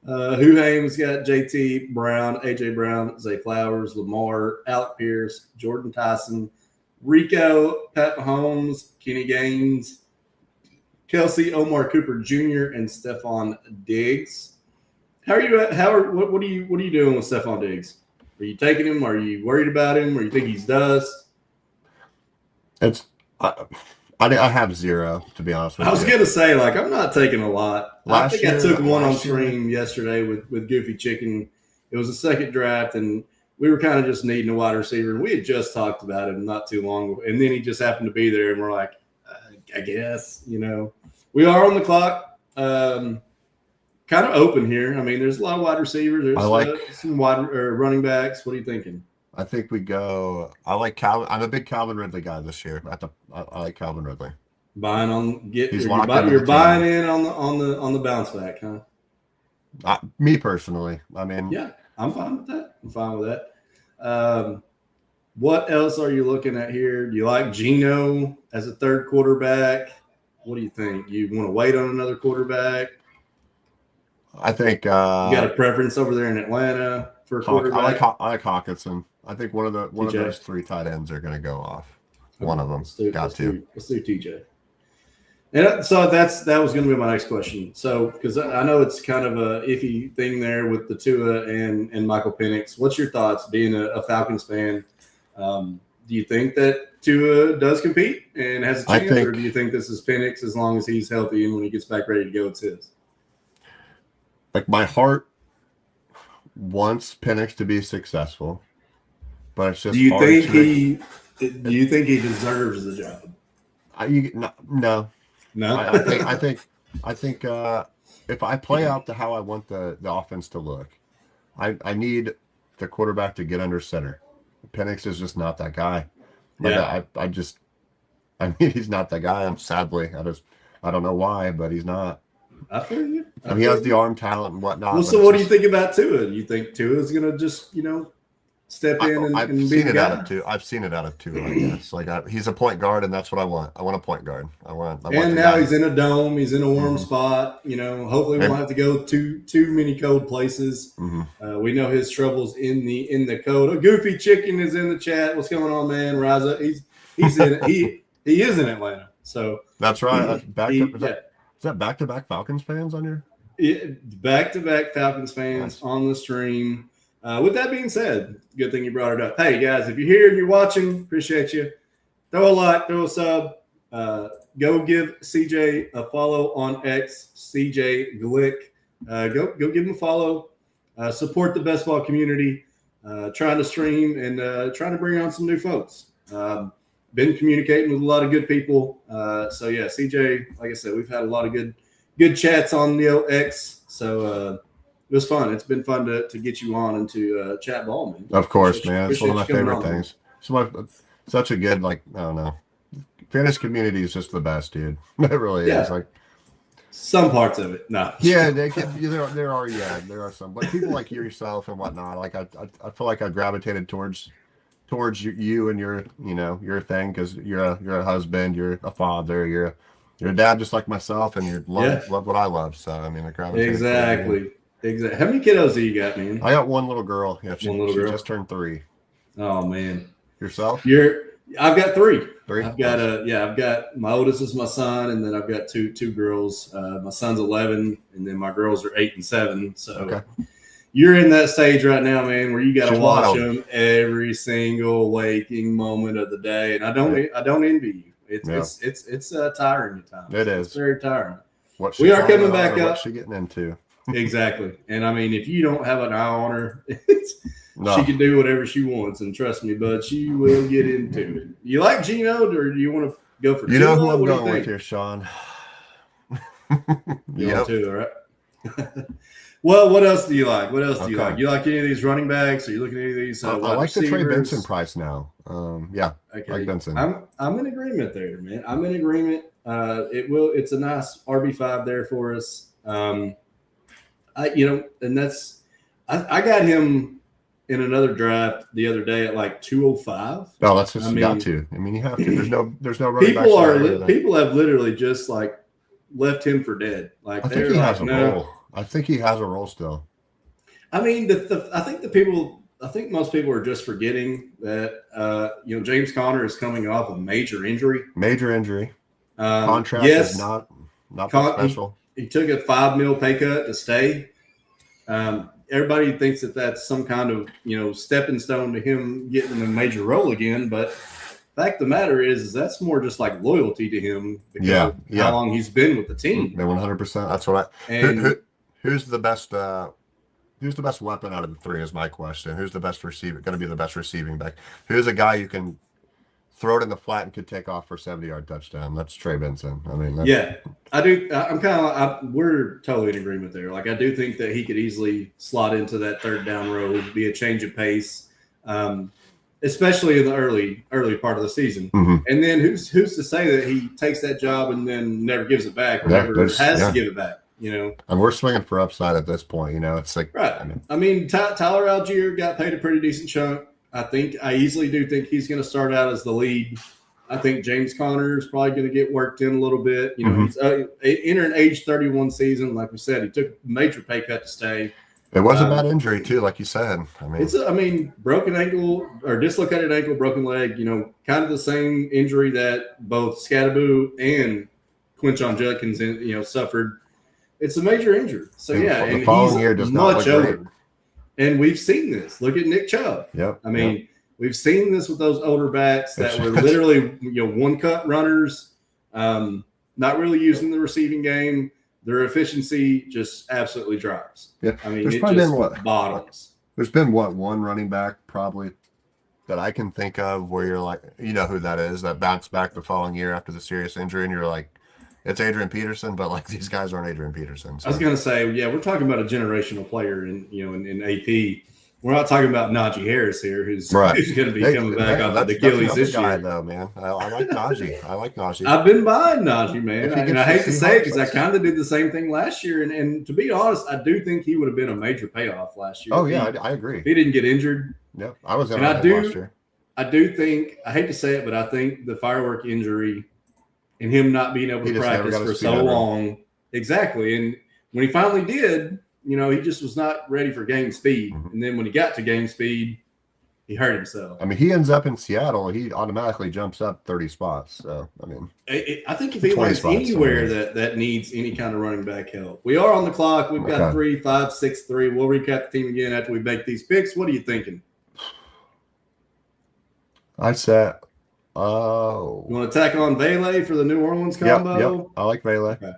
Haim's got JT Brown, AJ Brown, Zay Flowers, Lamar, Alec Pierce, Jordan Tyson, Rico, Pat Mahomes, Kenny Gaines, Kelsey, Omar Cooper Jr., and Stephon Diggs. What are you doing with Stephon Diggs? Are you taking him? Are you worried about him? Or you think he's dust? I have 0, to be honest with you. I was going to say, I'm not taking a lot. I took one on stream yesterday with Goofy Chicken. It was a second draft, and we were kind of just needing a wide receiver. And we had just talked about him not too long ago. And then he just happened to be there, and we're like, I guess, We are on the clock. Kind of open here. I mean, there's a lot of wide receivers. There's some running backs. What are you thinking? I think we go. I like Calvin. I'm a big Calvin Ridley guy this year. I like Calvin Ridley. Buying on you're buying in on the bounce back, huh? Me personally, I mean, yeah, I'm fine with that. What else are you looking at here? Do you like Geno as a third quarterback? What do you think? You want to wait on another quarterback? I think you got a preference over there in Atlanta for a quarterback. I like Hawkinson. I think one of those 3 tight ends are going to go off. Okay, one of them let's do TJ. And so that was going to be my next question. So because I know it's kind of a iffy thing there with the Tua and Michael Penix. What's your thoughts being a Falcons fan? Do you think that Tua does compete and has a chance, or do you think this is Penix as long as he's healthy and when he gets back ready to go, it's his? Like my heart wants Penix to be successful, but it's just. Do you think he deserves the job? No. I think if I play out how I want the offense to look, I need the quarterback to get under center. Penix is just not that guy. He's not that guy. Sadly, I don't know why, but he's not. I feel you. He has the arm talent and whatnot. Well, so what do you think about Tua? Do you think Tua is going to just, step in and be the guy? I've seen it out of Tua, I guess. He's a point guard, and that's what I want. I want a point guard. And now he's in a dome. He's in a warm spot. Hopefully we won't have to go too many cold places. Mm-hmm. We know his troubles in the cold. Goofy Chicken is in the chat. What's going on, man? Rise up. He's in. he is in Atlanta. So that's right. Is that back-to-back Falcons fans on your? Yeah, back-to-back Falcons fans on the stream. With that being said, good thing you brought it up. Hey, guys, if you're here and you're watching, appreciate you. Throw a like, throw a sub. Go give CJ a follow on X, CJ Glick. Go give him a follow. Support the best ball community. Trying to stream and trying to bring on some new folks. Been communicating with a lot of good people. So yeah, CJ, like I said, we've had a lot of good chats on X. So it was fun. It's been fun to get you on and to chat ball, man. Of course, man. It's one of my favorite things. Such a good, I don't know. Fantasy community is just the best, dude. It really is. Some parts of it, no. Yeah, there are some, but people like yourself and whatnot. I feel like I gravitated towards you and your thing because you're a husband, you're a father, you're a dad just like myself, and you love what I love. So I mean, I gravitated exactly. How many kiddos do you got, man? I got one little girl. Yeah, she just turned 3. Oh man. Yourself? I've got 3. 3? I've got my oldest is my son, and then I've got two girls. My son's 11, and then my girls are 8 and 7. So okay. You're in that stage right now, man, where you got to watch them every single waking moment of the day, and I don't envy you. It's tiring at times. It is. It's very tiring. We are coming back up. What's she getting into? Exactly, and I mean, if you don't have an eye on her, she can do whatever she wants, and trust me, bud, she will get into it. You like Geno, or do you want to Go for You Tua? know who I'm What do you going with think? here, Sean. Going Yep. Tua, right? Well, what else do you like? What else do you like? Okay. You like any of these running backs? Are you looking at any of these I wide like the Trey Benson receivers? price now. Yeah, I like Okay, Benson. I'm in agreement there, man. I'm in agreement. It's a nice RB5 there for us. And I got him in another draft the other day at like 205. No, that's I just you got mean, to. I mean, you have to. There's no running backs in that area. people have literally just like left him for dead. I Like think they're he has like, a no. role. I think he has a role still. I mean, I think most people are just forgetting that James Conner is coming off a major injury. Major injury. Contract is Yes, not that special. he took a $5 million pay cut to stay. Everybody thinks that that's some kind of stepping stone to him getting a major role again, but fact of the matter is that's more just like loyalty to him because of how long he's been with the team. 100%. That's what who's the best who's the best weapon out of the three is my question. Who's the best receiver? Going to be the best receiving back? Who's a guy you can throw it in the flat and could take off for 70-yard touchdown? That's Trey Benson. I mean, I do. We're totally in agreement there. Like, I do think that he could easily slot into that third down row, be a change of pace, especially in the early part of the season. Mm-hmm. And then who's to say that he takes that job and then never gives it back or never has to give it back? And we're swinging for upside at this point. It's like right. I mean, Tyler Algier got paid a pretty decent chunk. I easily do think he's going to start out as the lead. I think James Conner is probably going to get worked in a little bit. He's entering age 31 season. Like we said, he took a major pay cut to stay. It was a bad injury too, like you said. It's broken ankle or dislocated ankle, broken leg. Kind of the same injury that both Scadaboo and Quinshon Judkins, suffered. It's a major injury. So and the following year does not look great. And we've seen this. Look at Nick Chubb. Yep. We've seen this with those older backs that were literally one-cut runners, not really using the receiving game. Their efficiency just absolutely drops. Yeah. There's probably been bottoms. There's been one running back probably that I can think of where you're like, who that is, that bounced back the following year after the serious injury, and you're like, it's Adrian Peterson, but like these guys aren't Adrian Peterson. So. I was going to say, we're talking about a generational player in AP. We're not talking about Najee Harris here, who's going to be coming back off of the Achilles this year. Though, man. I like Najee. I've been buying Najee, man. And I hate to say it because I kind of did the same thing last year. And to be honest, I do think he would have been a major payoff last year. Oh, yeah, I agree. He didn't get injured. Yep, I was in last year. I do think, I hate to say it, but I think the firework injury and him not being able to practice for so long. Exactly. And when he finally did, he just was not ready for game speed. Mm-hmm. And then when he got to game speed, he hurt himself. He ends up in Seattle, he automatically jumps up 30 spots. So, I think if he lands anywhere that needs any kind of running back help. We are on the clock. We've got 3, 5, 6, 3. We'll recap the team again after we make these picks. What are you thinking? I said, you want to tack on Vele for the New Orleans combo? Yep. I like Vele. Okay.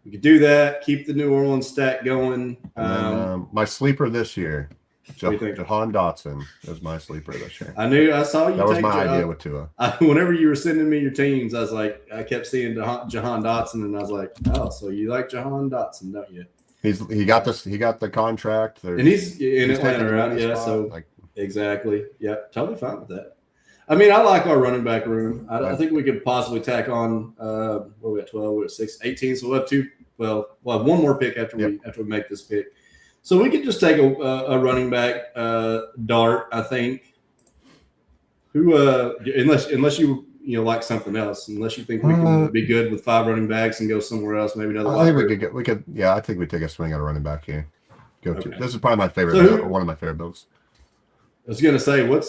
We could do that. Keep the New Orleans stack going. My sleeper this year, Jahan Dotson is my sleeper this year. I saw you. That was my idea with Tua. Whenever you were sending me your teams, I was like, I kept seeing Jahan Dotson, and I was like, oh, so you like Jahan Dotson, don't you? He got the contract, and he's in Atlanta, right? Yeah, so exactly. Yeah, totally fine with that. I like our running back room. I think we could possibly tack on. What we got 12, we're at 6, 18. So we'll have we'll have one more pick after we make this pick. So we could just take a running back dart. I think. Who unless you like something else, unless you think we can be good with 5 running backs and go somewhere else, maybe another. I think we could. Yeah, I think we take a swing at a running back here. This is probably my favorite. One of my favorite builds. I was gonna say, who are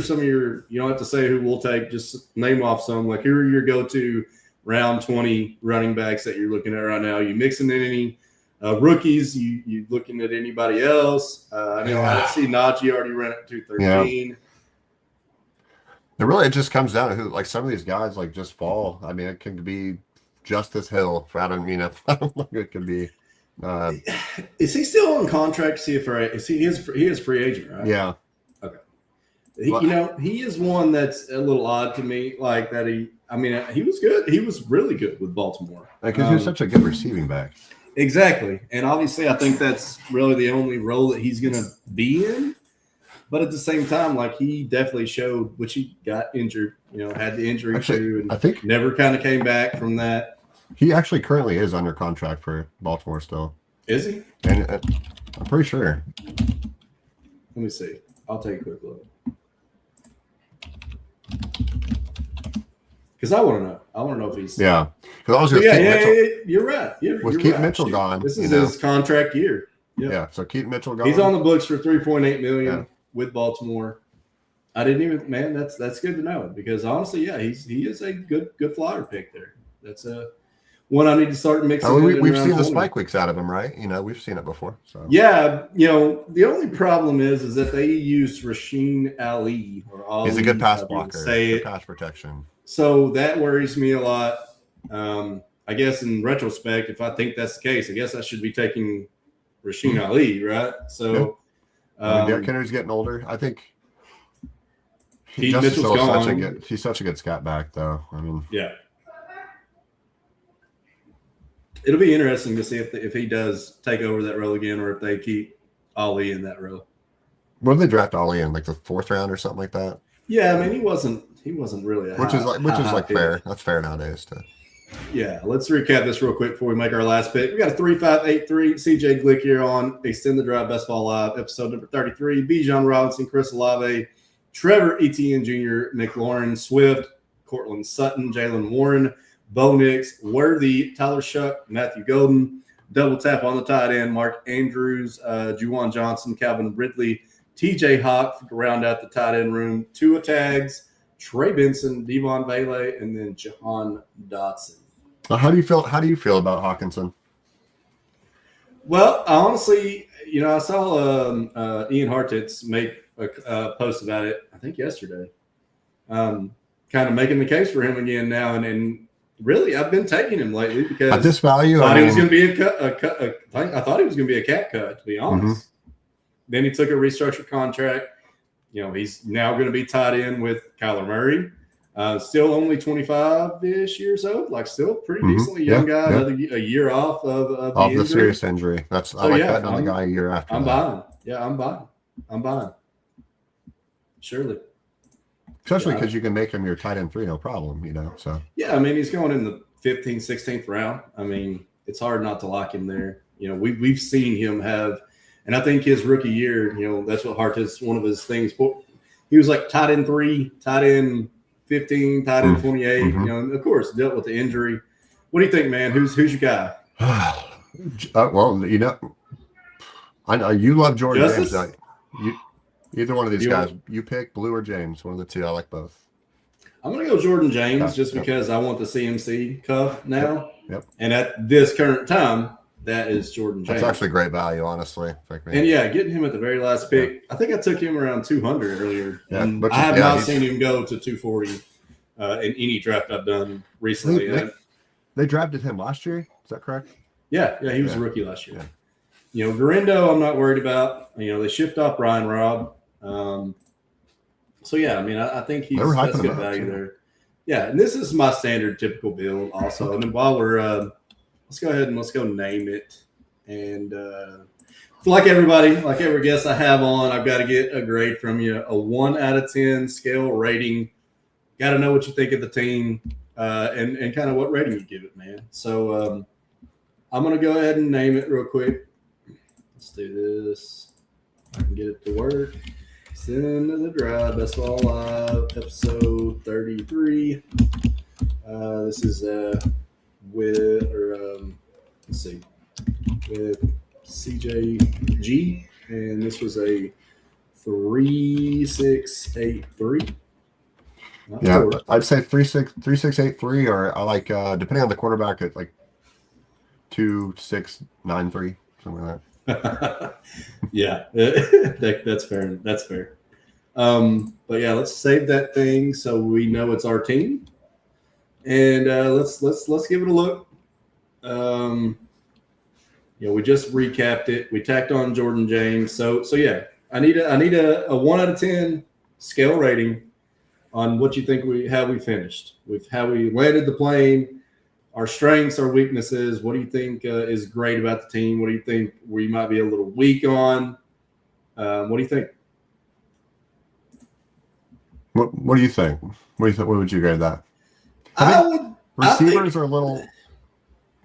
some of your? You don't have to say who we'll take. Just name off some. Like, who are your go-to round 20 running backs that you're looking at right now? You mixing in any rookies? You looking at anybody else? I see Najee already ran at 213. Yeah. It just comes down to who. Like, some of these guys just fall. It can be Justice Hill. I don't think it could be. Is he still on contract? He is free agent, right? Yeah. Okay. He is one that's a little odd to me. Like that, he was good. He was really good with Baltimore because he was such a good receiving back. Exactly, and obviously, I think that's really the only role that he's going to be in. But at the same time, like he definitely showed, which he got injured. Had the injury too, and I think never kind of came back from that. He actually currently is under contract for Baltimore still. Is he? And I'm pretty sure. Let me see. I'll take a quick look. Because I want to know. I want to know if he's. Yeah. Because I was going to Mitchell. You're right. With Keaton Mitchell gone. This is his contract year. Yep. Yeah. So Keaton Mitchell gone. He's on the books for $3.8 million with Baltimore. I didn't even. Man, that's good to know because honestly, he is a good flyer pick there. That's one I need to start mixing. We've seen the spike weeks out of him, right? We've seen it before. So yeah, the only problem is that they used Rasheen Ali or Ali. He's a good pass blocker. Good pass protection. So that worries me a lot. I guess in retrospect, if I think that's the case, I guess I should be taking Rasheen Ali, right? So Derrick Henry's getting older. I think Mitchell's gone. He's such a good scat back, though. Yeah. It'll be interesting to see if he does take over that role again, or if they keep Ali in that role. What did they draft Ali in, like the 4th round or something like that? Yeah, he wasn't really which is fair. That's fair nowadays. Yeah, let's recap this real quick before we make our last pick. We got a 3583 CJ Glick here on Extend the Drive Best Ball Live, episode number 33. Bijan Robinson, Chris Olave, Trevor Etienne Jr., McLaurin Swift, Cortland Sutton, Jalen Warren, Bo Nix, Worthy, Tyler Shuck, Matthew Golden, double tap on the tight end, Mark Andrews, Juwan Johnson, Calvin Ridley, TJ Hawk to round out the tight end room, Tua Tags, Trey Benson, Devon Bailey, and then Jahan Dotson. How do you feel about Hawkinson? Well, honestly, I saw Ian Hartitz make a post about it, I think yesterday, kind of making the case for him again now, and really, I've been taking him lately because at this value, I thought he was going to be I thought he was going to be a cap cut, to be honest. Mm-hmm. Then he took a restructured contract. He's now going to be tied in with Kyler Murray. Still only 25-ish years old, like still pretty decently young guy. Another a year off of the serious injury. I like betting on the guy a year after. I'm buying. Yeah, I'm buying. Surely. Especially because you can make him your tight end 3, no problem, So yeah, he's going in the 15th, 16th round. It's hard not to like him there. We've seen him have, and I think his rookie year, that's what Hart is. One of his things. He was like tight end 3, tight end 15, tight end 28. Mm-hmm. And of course, dealt with the injury. What do you think, man? Who's your guy? Well, I know you love Jordan James. Either one of these guys, you pick Blue or James, one of the two. I like both. I'm going to go Jordan James just because I want the CMC cuff now. Yep. And at this current time, that is Jordan James. That's actually great value, honestly. And getting him at the very last pick, I think I took him around 200 earlier. Yeah, and I have not seen him go to 240 in any draft I've done recently. They drafted him last year. Is that correct? Yeah, he was a rookie last year. Yeah. Garindo, I'm not worried about. They shipped off Brian Robb. I think that's good value there. Yeah, and this is my standard typical build also. And then while we're let's go ahead and let's go name it. And like every guest I have on, I've got to get a grade from you, a 1 out of 10 scale rating. Got to know what you think of the team and kind of what rating you give it, man. So I'm going to go ahead and name it real quick. Let's do this. I can get it to work. Extend the Drive, Best Ball Live, episode 33. This is with CJG, and this was a 3683. Yeah, I'd say 3683, or I like depending on the quarterback at like 2693, something like that. Yeah, that's fair. That's fair. But yeah, let's save that thing so we know it's our team, and let's give it a look. We just recapped it. We tacked on Jordan James. So yeah, I need a 1 out of 10 scale rating on what you think how we finished, with how we landed the plane, our strengths, our weaknesses. What do you think is great about the team? What do you think we might be a little weak on? What do you think? What do you think? What would you grade that? Receivers are a little.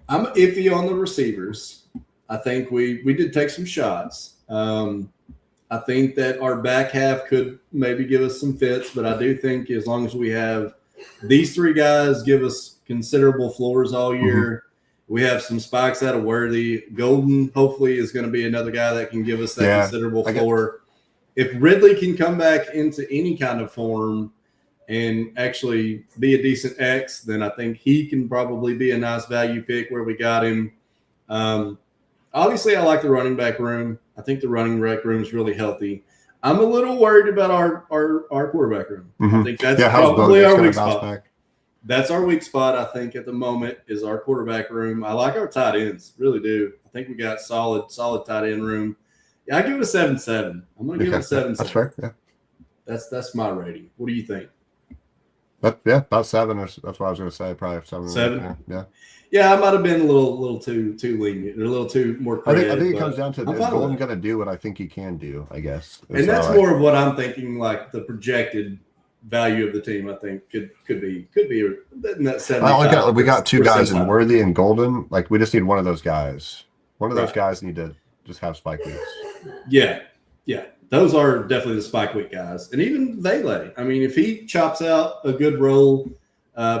I'm iffy on the receivers. I think we did take some shots. I think that our back half could maybe give us some fits, but I do think as long as we have these three guys give us considerable floors all year, we have some spikes out of Worthy. Golden hopefully is going to be another guy that can give us that considerable floor. If Ridley can come back into any kind of form and actually be a decent X, then I think he can probably be a nice value pick where we got him. Obviously, I like the running back room. I think the running back room is really healthy. I'm a little worried about our quarterback room. I think that's probably our weak spot. That's our weak spot, I think, at the moment is our quarterback room. I like our tight ends, really do. I think we got solid tight end room. Yeah, I give it a 7-7. I'm going to give it a 7-7. That's fair. Yeah, that's my rating. What do you think? About 7. That's what I was going to say. Probably 7. 7. Yeah. Yeah, I might have been a little too lenient, or a little too more creative. I think it comes down to is Golden going to do what I think he can do, I guess. And that's more of what I'm thinking, like the projected value of the team, I think could be in that 7. We got two guys in Worthy and Golden. Like, we just need one of those guys. One of those guys need to just have spike weeks. Yeah. Those are definitely the spike week guys. And even Vele. I mean, if he chops out a good role,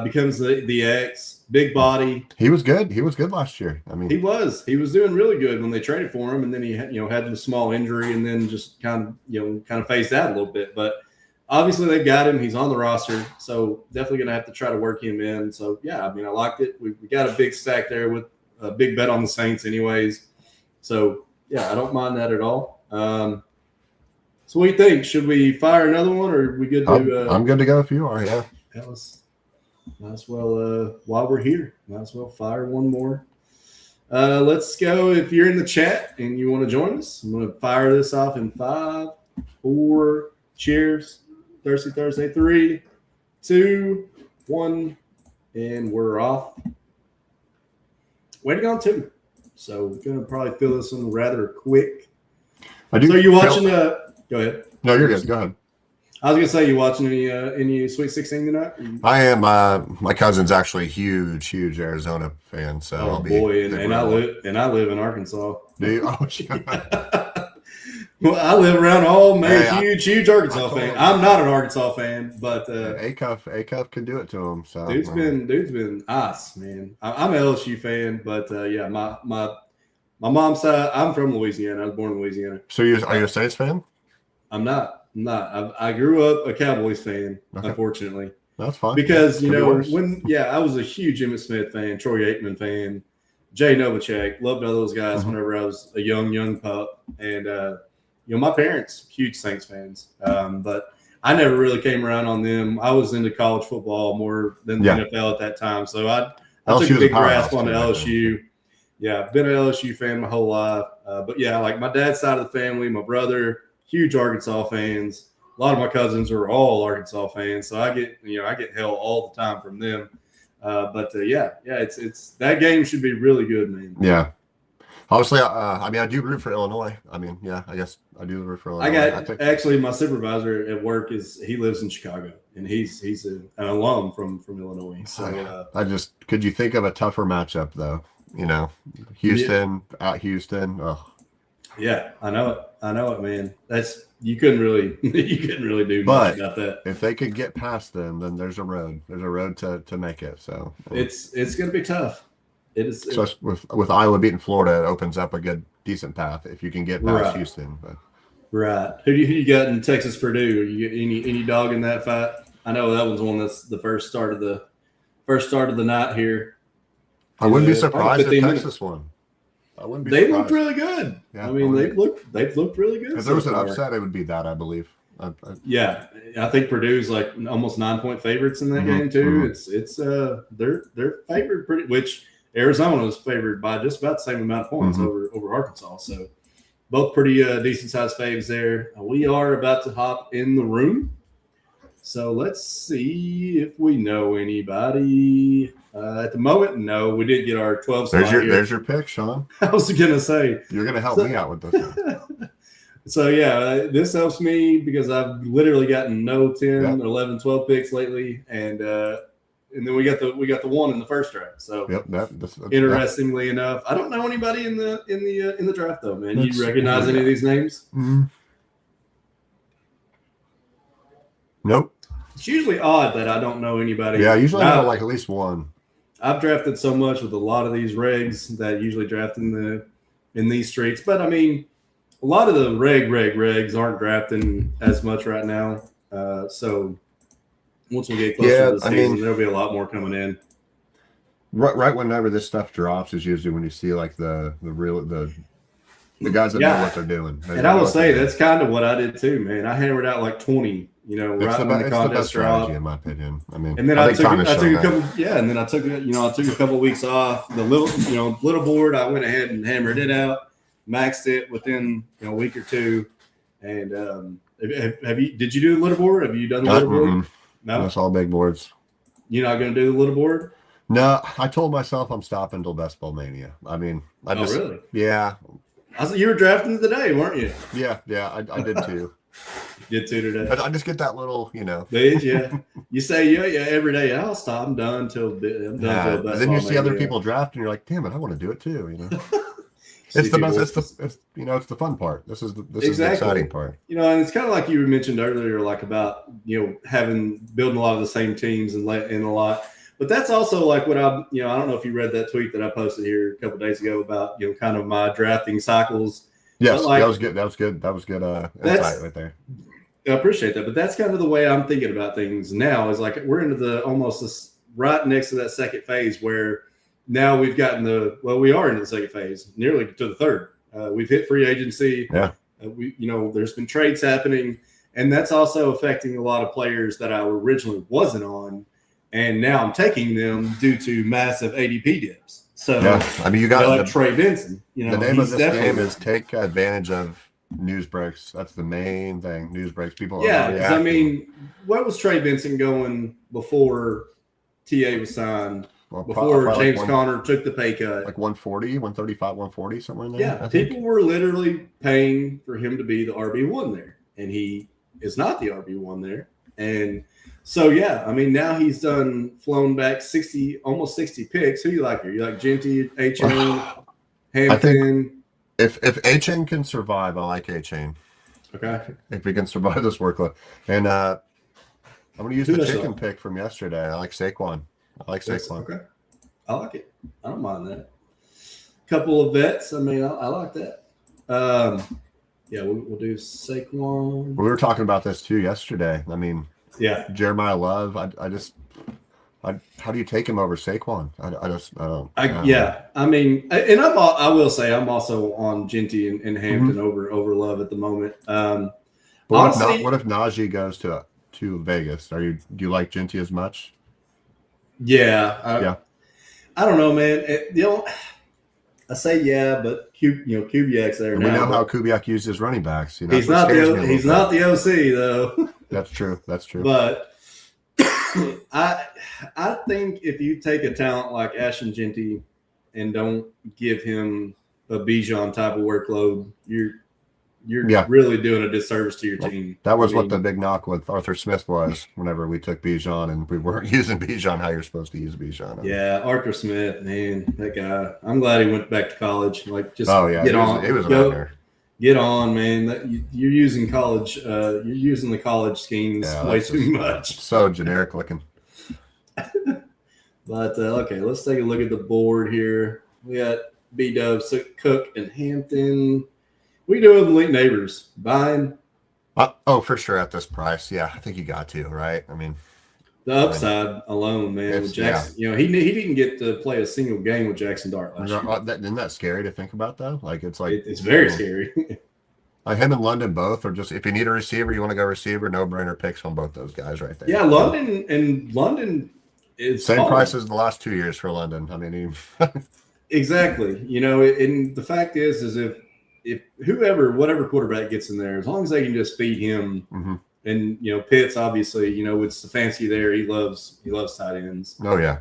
becomes the X, big body. He was good. He was good last year. I mean, he was doing really good when they traded for him, and then he had a small injury, and then just kind of phased out a little bit. But obviously they've got him. He's on the roster, so definitely going to have to try to work him in. So yeah, I mean, I liked it. We got a big stack there with a big bet on the Saints, anyways. So yeah, I don't mind that at all. So what do you think? Should we fire another one, or are we good to? I'm good to go if you are. Yeah. Might as well, while we're here, might as well fire one more. Let's go. If you're in the chat and you want to join us, I'm going to fire this off in 5, 4. Cheers. Thirsty Thursday. 3, 2, 1, and we're off. Waiting on 2. So we're going to probably fill this one rather quick. So are you watching go ahead. No, you're good. Go ahead. I was gonna say, you watching any Sweet 16 tonight? I am. My cousin's actually a huge Arizona fan. So and I live in Arkansas. Do you? Oh, well, I live around home, man. Huge Arkansas fan. I'm not an Arkansas fan, but A-Cuff can do it to him. So dude's been ice, man. I'm an LSU fan, but yeah, my mom's side. I'm from Louisiana. I was born in Louisiana. So are you a Saints fan? I'm not. I grew up a Cowboys fan, unfortunately. That's fine. Because, I was a huge Emmitt Smith fan, Troy Aikman fan, Jay Novacek. Loved all those guys whenever I was a young pup. And, my parents, huge Saints fans. But I never really came around on them. I was into college football more than the NFL at that time. So I took a big grasp on the LSU. Yeah, I've been an LSU fan my whole life. But, yeah, like my dad's side of the family, my brother – huge Arkansas fans. A lot of my cousins are all Arkansas fans, so I get hell all the time from them. It's that game should be really good, man. Yeah. Obviously, I do root for Illinois. I mean, yeah, I guess I do root for Illinois. Actually, my supervisor at work he lives in Chicago, and he's an alum from Illinois. So could you think of a tougher matchup though? Houston at Houston. Oh. Yeah, I know it, man. You couldn't really do much about that. If they could get past them, then there's a road. There's a road to make it. So it's going to be tough. It is. So with Iowa beating Florida, it opens up a decent path if you can get past Houston. But. Right. Who you got in Texas Purdue? Are you any dog in that fight? I know that one's one that's the first start of the night here. I wouldn't be surprised if Texas won. They looked really good. Yeah, I mean, they've looked really good. If there was an upset, it would be that, I believe. Yeah, I think Purdue's like almost 9-point favorites in that game too. It's they're favored pretty, which Arizona was favored by just about the same amount of points over Arkansas. So both pretty decent sized faves there. We are about to hop in the room. So let's see if we know anybody. At the moment, no. We did get our 12 spot here. There's your pick, Sean. I was going to say. You're going to help me out with this one. So, yeah, this helps me because I've literally gotten no 10, 11, 12 picks lately. And then we got the one in the first draft. So interestingly enough, I don't know anybody in the draft though, man. You recognize any of these names? Mm-hmm. Nope. It's usually odd that I don't know anybody. Yeah, usually I know like at least one. I've drafted so much with a lot of these regs that usually draft in these streets, but I mean, a lot of the regs aren't drafting as much right now. So once we get closer to the season, there'll be a lot more coming in. Right whenever this stuff drops is usually when you see like the guys that know what they're doing. And I will say that's kind of what I did too, man. I hammered out like 20, right when the contest strategy, in my opinion. I mean, and then I took a couple, and then I took a couple weeks off. The little board, I went ahead and hammered it out, maxed it within a week or two. And did you do the little board? Have you done the little board? No, that's all big boards. You're not going to do the little board? No, I told myself I'm stopping until Best Ball Mania. I mean, really? Yeah. I said you were drafting today, weren't you? Yeah, I did too. Did too today. I just get that little, Yeah. You say every day. I'll stop. I'm done till Best Ball. Then you see other people draft, and you're like, damn it, I want to do it too. It's the best. It's the fun part. This is the exciting part. And it's kind of like you mentioned earlier, like about building a lot of the same teams and a lot. But that's also like what I don't know if you read that tweet that I posted here a couple of days ago about kind of my drafting cycles. Yes, that was good. That was good insight right there. I appreciate that, but that's kind of the way I'm thinking about things now. Is like we're into right next to that second phase where. Now we've gotten we are into the second phase, nearly to the third. We've hit free agency. Yeah. There's been trades happening, and that's also affecting a lot of players that I originally wasn't on, and now I'm taking them due to massive ADP dips. So, I mean, you got like Trey Benson. The name of this game is take advantage of news breaks. That's the main thing. News breaks. People. Yeah, because I mean, what was Trey Benson going before TA was signed? Well, before James Conner took the pay cut. Like 140, 135, 140, somewhere in there. Yeah, people were literally paying for him to be the RB1 there. And he is not the RB1 there. And so, I mean, now he's flown back almost 60 picks. Who you like here? You like Genty, A-Chain, Hampton? I think if A-Chain can survive, I like A-Chain. Okay. If he can survive this workload. And I'm going to use the chicken pick from yesterday. I like Saquon. Okay. I like it. I don't mind that. Couple of vets. I mean, I like that. We'll do Saquon. We were talking about this too yesterday. I mean, Jeremiah Love. How do you take him over Saquon? I mean, and I will say I'm also on Genty and Hampton over Love at the moment. What if Najee goes to Vegas? Do you like Genty as much? Yeah. I don't know, man. I say but Kubiak's there now. We know how Kubiak used his running backs. He's not the OC though. That's true. But I think if you take a talent like Ashton Genty and don't give him a Bijan type of workload, you're really doing a disservice to your team. That was what the big knock with Arthur Smith was whenever we took Bijan and we weren't using Bijan how you're supposed to use Bijan. Yeah, Arthur Smith, man, that guy. I'm glad he went back to college. Like, just get on. It was a nightmare. Get on, man. You're using college. You're using the college schemes way too much. So generic looking. But okay, let's take a look at the board here. We got B-Dub, Cook, and Hampton. We doing elite neighbors buying? For sure at this price. Yeah, I think you got to, right? I mean, the upside alone, man. With Jackson, he didn't get to play a single game with Jackson Dart last year. Isn't that scary to think about though? Like it's very scary. Him and London both are just, if you need a receiver, you want to go receiver, no brainer picks on both those guys right there. Yeah, London is same price as the last 2 years for London. I mean, exactly. And the fact is if whatever quarterback gets in there, as long as they can just feed him And Pitts obviously, with Stefanski there, he loves tight ends. Oh yeah.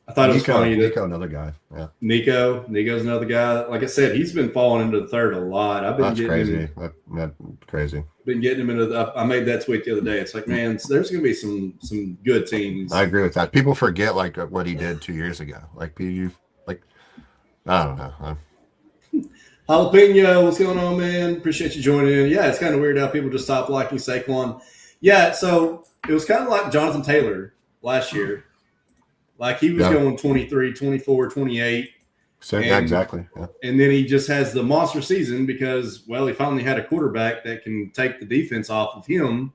I thought it was funny that Nico, another guy. Yeah. Nico's another guy. Like I said, he's been falling into the third a lot. I've been getting crazy. him. That's crazy. Been getting him into I made that tweet the other day. It's like, man, there's going to be some good teams. I agree with that. People forget like what he did 2 years ago. Like I don't know. Jalapeno, what's going on, man? Appreciate you joining in. Yeah, it's kind of weird how people just stop liking Saquon. Yeah, so it was kind of like Jonathan Taylor last year. Like he was going 23, 24, 28. Yeah, exactly. Yeah. And then he just has the monster season because, well, he finally had a quarterback that can take the defense off of him,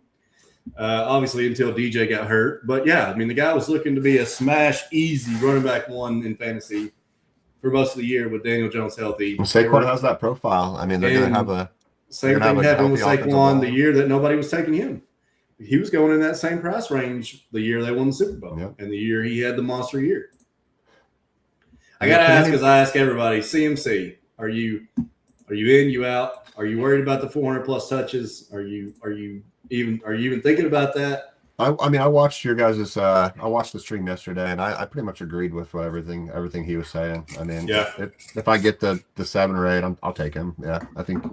obviously until DJ got hurt. But, yeah, I mean, the guy was looking to be a smash, easy running back one in fantasy for most of the year with Daniel Jones healthy. And Saquon has that profile. I mean, they're going to have a – same thing happened with Saquon the year that nobody was taking him. He was going in that same price range the year they won the Super Bowl and the year he had the monster year. I got to ask, because I ask everybody, CMC, are you in, you out? Are you worried about the 400-plus touches? Are you even thinking about that? I mean, I watched your guys' I watched the stream yesterday, and I pretty much agreed with everything he was saying. I mean, if I get the 7 or 8, I'll take him. Yeah, I think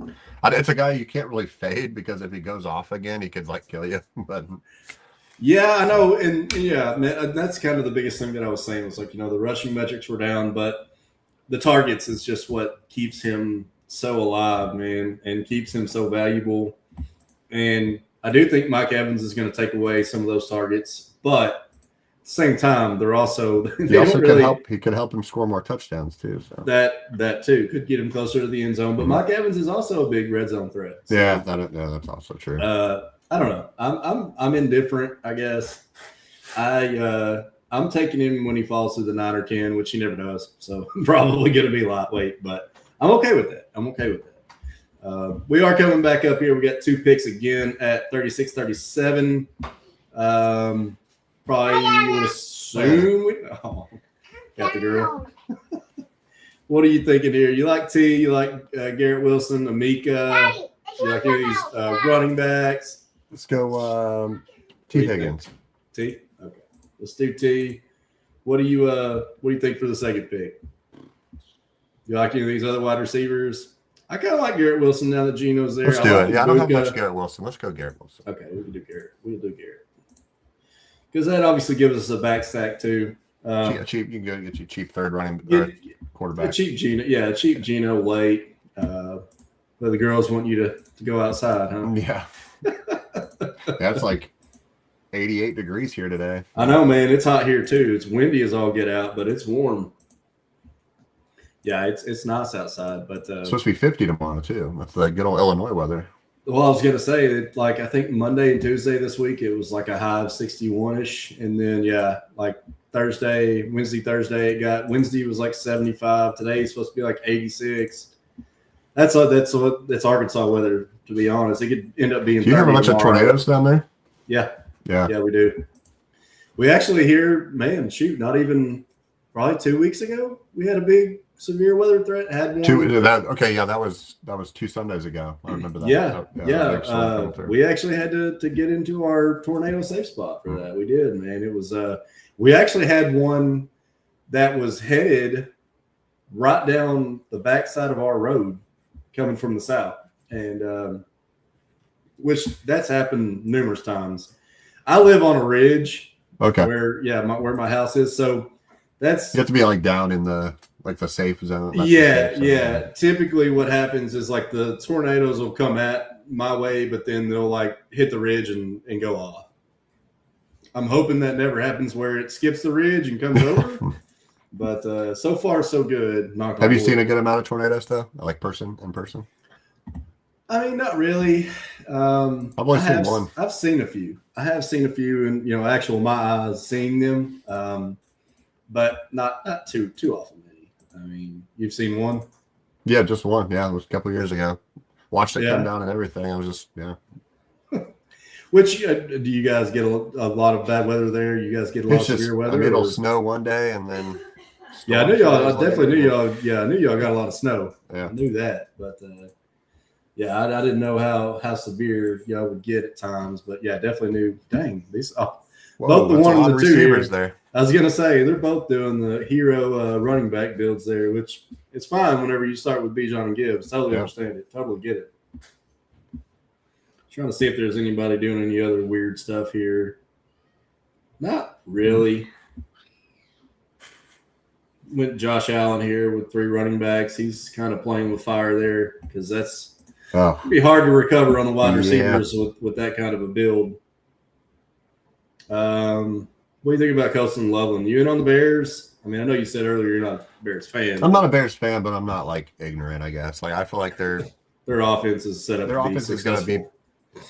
it's a guy you can't really fade because if he goes off again, he could kill you. But yeah, I know, and yeah, man, that's kind of the biggest thing that I was saying was the rushing metrics were down, but the targets is just what keeps him so alive, man, and keeps him so valuable. And I do think Mike Evans is going to take away some of those targets, but at the same time, they're also he could help him score more touchdowns too. So that too could get him closer to the end zone. But Mike Evans is also a big red zone threat. So, yeah, that's also true. I don't know. I'm indifferent, I guess. I'm taking him when he falls to the 9 or 10, which he never does. So I'm probably going to be lightweight, but I'm okay with that. We are coming back up here. We got 2 picks again at 36-37. Probably would assume. Got the girl. What are you thinking here? You like T? You like Garrett Wilson, Amika? You like any of these running backs? Let's go T. Higgins. T? Okay. Let's do T. What do you think for the second pick? You like any of these other wide receivers? I kind of like Garrett Wilson now that Geno's there. Let's do it. Yeah, I don't have much Garrett Wilson. Let's go Garrett Wilson. Okay, we can do Garrett. We'll do Garrett. Because that obviously gives us a back stack too. Cheap. You can go get your cheap third running quarterback. A cheap Geno late. But the girls want you to go outside, huh? Yeah. That's 88 degrees here today. I know, man. It's hot here too. It's windy as all get out, but it's warm. Yeah, it's nice outside, but it's supposed to be 50 tomorrow too. That's the good old Illinois weather. Well, I was gonna say I think Monday and Tuesday this week it was a high of 61-ish, and then Wednesday, Thursday Wednesday was 75. Today it's supposed to be 86. That's Arkansas weather, to be honest. It could end up being. Do you have a bunch of tornadoes down there? Yeah, we do. We actually hear, man, not even probably 2 weeks ago we had a big severe weather threat. Had one. That was 2 Sundays ago. I remember that. We actually had to get into our tornado safe spot for that. We did, man. It was we actually had one that was headed right down the backside of our road coming from the south, and which that's happened numerous times. I live on a ridge. Okay. Where my house is, so that's you have to be down in the the safe zone. Yeah. Typically, what happens is the tornadoes will come at my way, but then they'll hit the ridge and go off. I'm hoping that never happens where it skips the ridge and comes over. But so far, so good. Have you seen a good amount of tornadoes though? In person? I mean, not really. I've only seen one. I've seen a few. I have seen a few, and my eyes seeing them, but not too often. I mean, you've seen one? Yeah, just one. Yeah, it was a couple of years ago. Watched it come down and everything. I was just Which do you guys get a lot of bad weather there? You guys get a lot of severe weather? I mean, it'll snow one day and then. I definitely knew y'all. Yeah, I knew y'all got a lot of snow. Yeah, I knew that, but Yeah, I didn't know how severe y'all would get at times, but yeah, definitely knew. Dang, these both the one and the two receivers here. there. I was gonna say they're both doing the hero running back builds there, which it's fine whenever you start with Bijan and Gibbs. Totally understand it. Totally get it. Trying to see if there's anybody doing any other weird stuff here. Not really. Went Josh Allen here with 3 running backs. He's kind of playing with fire there because that's be hard to recover on the wide receivers with that kind of a build. What do you think about Colston Loveland? You in on the Bears? I mean, I know you said earlier you're not a Bears fan. I'm not a Bears fan, but I'm not like ignorant, I guess. Like I feel like their offense is set up. Their offense is going to be.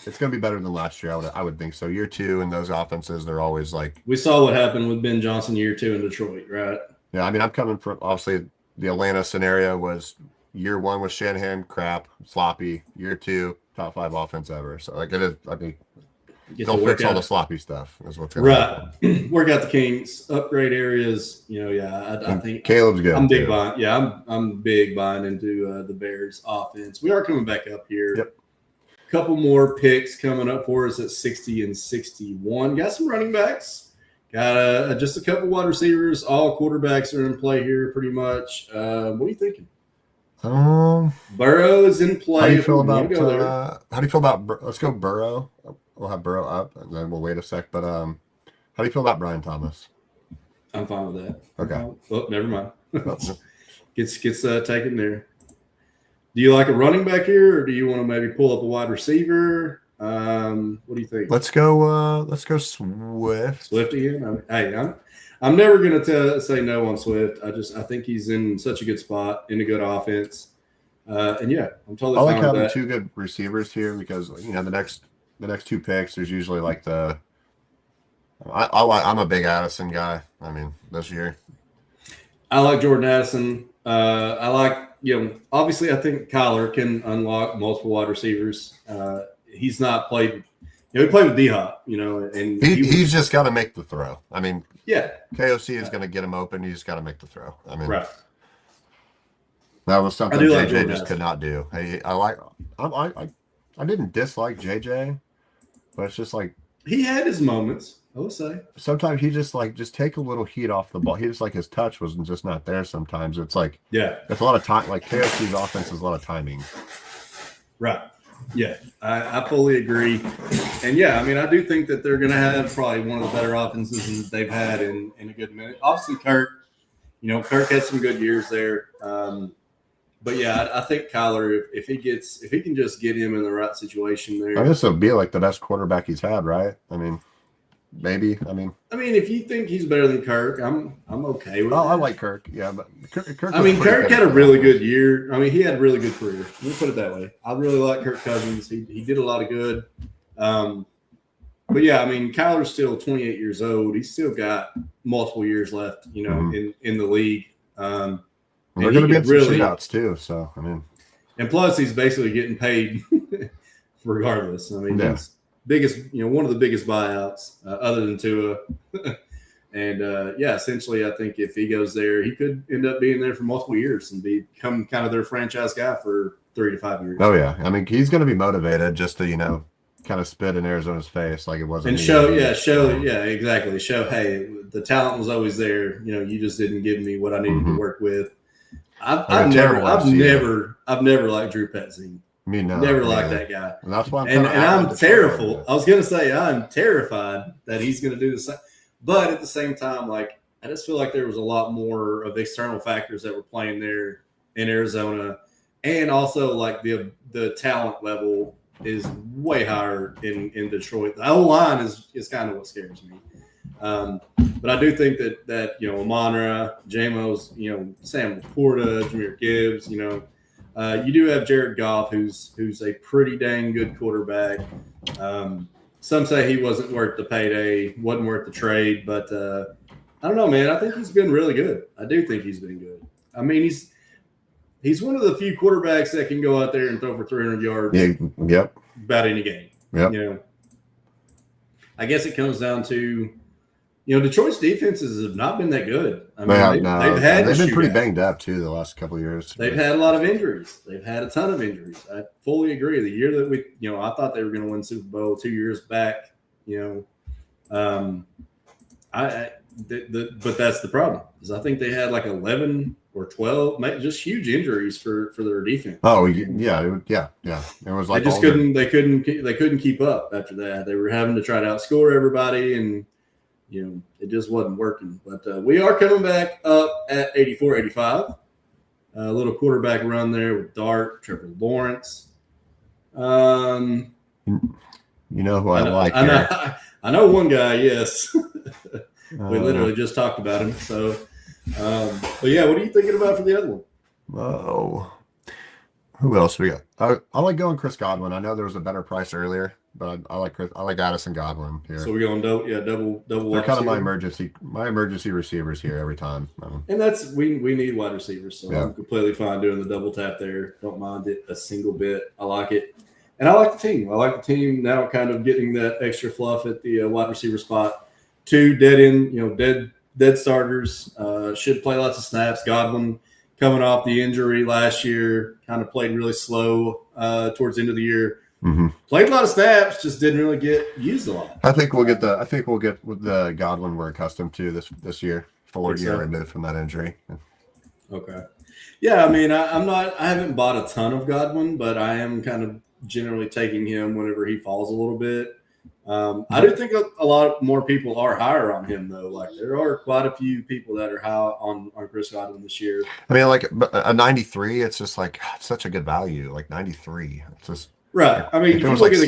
It's going to be better than last year. I would think so. Year 2 in those offenses, they're always like. We saw what happened with Ben Johnson year 2 in Detroit, right? Yeah, I mean, I'm coming from obviously the Atlanta scenario was year 1 with Shanahan, crap, sloppy. Year 2, top 5 offense ever. So like it is. I mean, they'll fix all the sloppy stuff. Is what's going to happen. Work out the kinks, upgrade areas. You know, yeah, I think Caleb's good. I'm big buying. Yeah, I'm big buying into the Bears offense. We are coming back up here. Yep. Couple more picks coming up for us at 60 and 61. Got some running backs. Got just a couple wide receivers. All quarterbacks are in play here pretty much. What are you thinking? Burrow is in play. How do you feel about let's go Burrow. We'll have Burrow up, and then we'll wait a sec. But how do you feel about Brian Thomas? I'm fine with that. Okay. Oh, never mind. gets taken there. Do you like a running back here, or do you want to maybe pull up a wide receiver? What do you think? Let's go Swift. Swift again. I'm never gonna say no on Swift. I think he's in such a good spot, in a good offense, and yeah, I'm totally. I like fine having with that. 2 good receivers here because the next 2 picks there's usually like the. I'm a big Addison guy. I mean, this year. I like Jordan Addison. I like. Obviously, I think Kyler can unlock multiple wide receivers. He's not played. He played with D-Hop, and he's just got to make the throw. I mean, yeah, KOC is going to get him open. He's got to make the throw. I mean, right. That was something JJ just could not do. I didn't dislike JJ, but it's just like he had his moments. I will say sometimes he just take a little heat off the ball. He just his touch was just not there. Sometimes it's like it's a lot of time. Like KFC's offense is a lot of timing. Right. Yeah, I fully agree. And yeah, I mean, I do think that they're going to have probably one of the better offenses they've had in a good minute. Obviously, Kirk had some good years there. But yeah, I think Kyler, if he can just get him in the right situation there. I guess it'll be like the best quarterback he's had, right? I mean. Maybe. I mean, if you think he's better than Kirk, I'm okay with it. I like Kirk. Yeah, but Kirk had a really good year. I mean, he had a really good career. Let me put it that way. I really like Kirk Cousins. He did a lot of good. But yeah, I mean, Kyler's still 28 years old. He's still got multiple years left, in the league. They're going to be in some shootouts too. So I mean, and plus he's basically getting paid regardless. I mean, he's biggest, one of the biggest buyouts other than Tua. And essentially, I think if he goes there, he could end up being there for multiple years and become kind of their franchise guy for 3 to 5 years. Oh yeah, I mean, he's going to be motivated just to kind of spit in Arizona's face like it wasn't. And exactly. Show, hey, the talent was always there. You just didn't give me what I needed to work with. I've never liked Drew Petzing. Me no, never liked that guy. And that's why I'm terrified. I was going to say I'm terrified that he's going to do the same. But at the same time, I just feel like there was a lot more of external factors that were playing there in Arizona, and also the talent level is way higher in Detroit. The O-line is kind of what scares me. But I do think that Amon-Ra, J-Mo's, Sam Laporta, Jahmyr Gibbs, you do have Jared Goff, who's a pretty dang good quarterback. Some say he wasn't worth the payday, wasn't worth the trade, but I don't know, man. I think he's been really good. I do think he's been good. I mean, he's one of the few quarterbacks that can go out there and throw for 300 yards. Yep. About any game. Yep. I guess it comes down to, Detroit's defenses have not been that good. I They have mean, no. they've been pretty out. banged up too the last couple of years. They've had a lot of injuries. They've had a ton of injuries. I fully agree. The year that I thought they were going to win Super Bowl 2 years back. But that's the problem. Is I think they had like 11 or 12, just huge injuries for their defense. Oh yeah. It was like they couldn't keep up after that. They were having to try to outscore everybody, and it just wasn't working. But we are coming back up at 84-85. A little quarterback run there with Dart, Trevor Lawrence. You know who I know one guy. Yes, we literally just talked about him. So, but yeah, what are you thinking about for the other one? Oh, who else we got? I like going Chris Godwin. I know there was a better price earlier, but I like Addison Godwin here. So we're going double. They're kind of my emergency receivers here every time. And that's we need wide receivers, so I'm completely fine doing the double tap there. Don't mind it a single bit. I like it, and I like the team. I like the team now, kind of getting that extra fluff at the wide receiver spot. 2 dead starters. Should play lots of snaps. Godwin, coming off the injury last year, kind of played really slow towards the end of the year. Mm-hmm. Played a lot of snaps, just didn't really get used a lot. I think we'll get with the Godwin we're accustomed to this year. Forward year removed from that injury. Okay. Yeah, I mean, I haven't bought a ton of Godwin, but I am kind of generally taking him whenever he falls a little bit. I do think a lot more people are higher on him, though. Like, there are quite a few people that are high on Chris Godwin this year. I mean, like a 93, it's just like it's such a good value. Like 93, it's just right. I mean, if you look at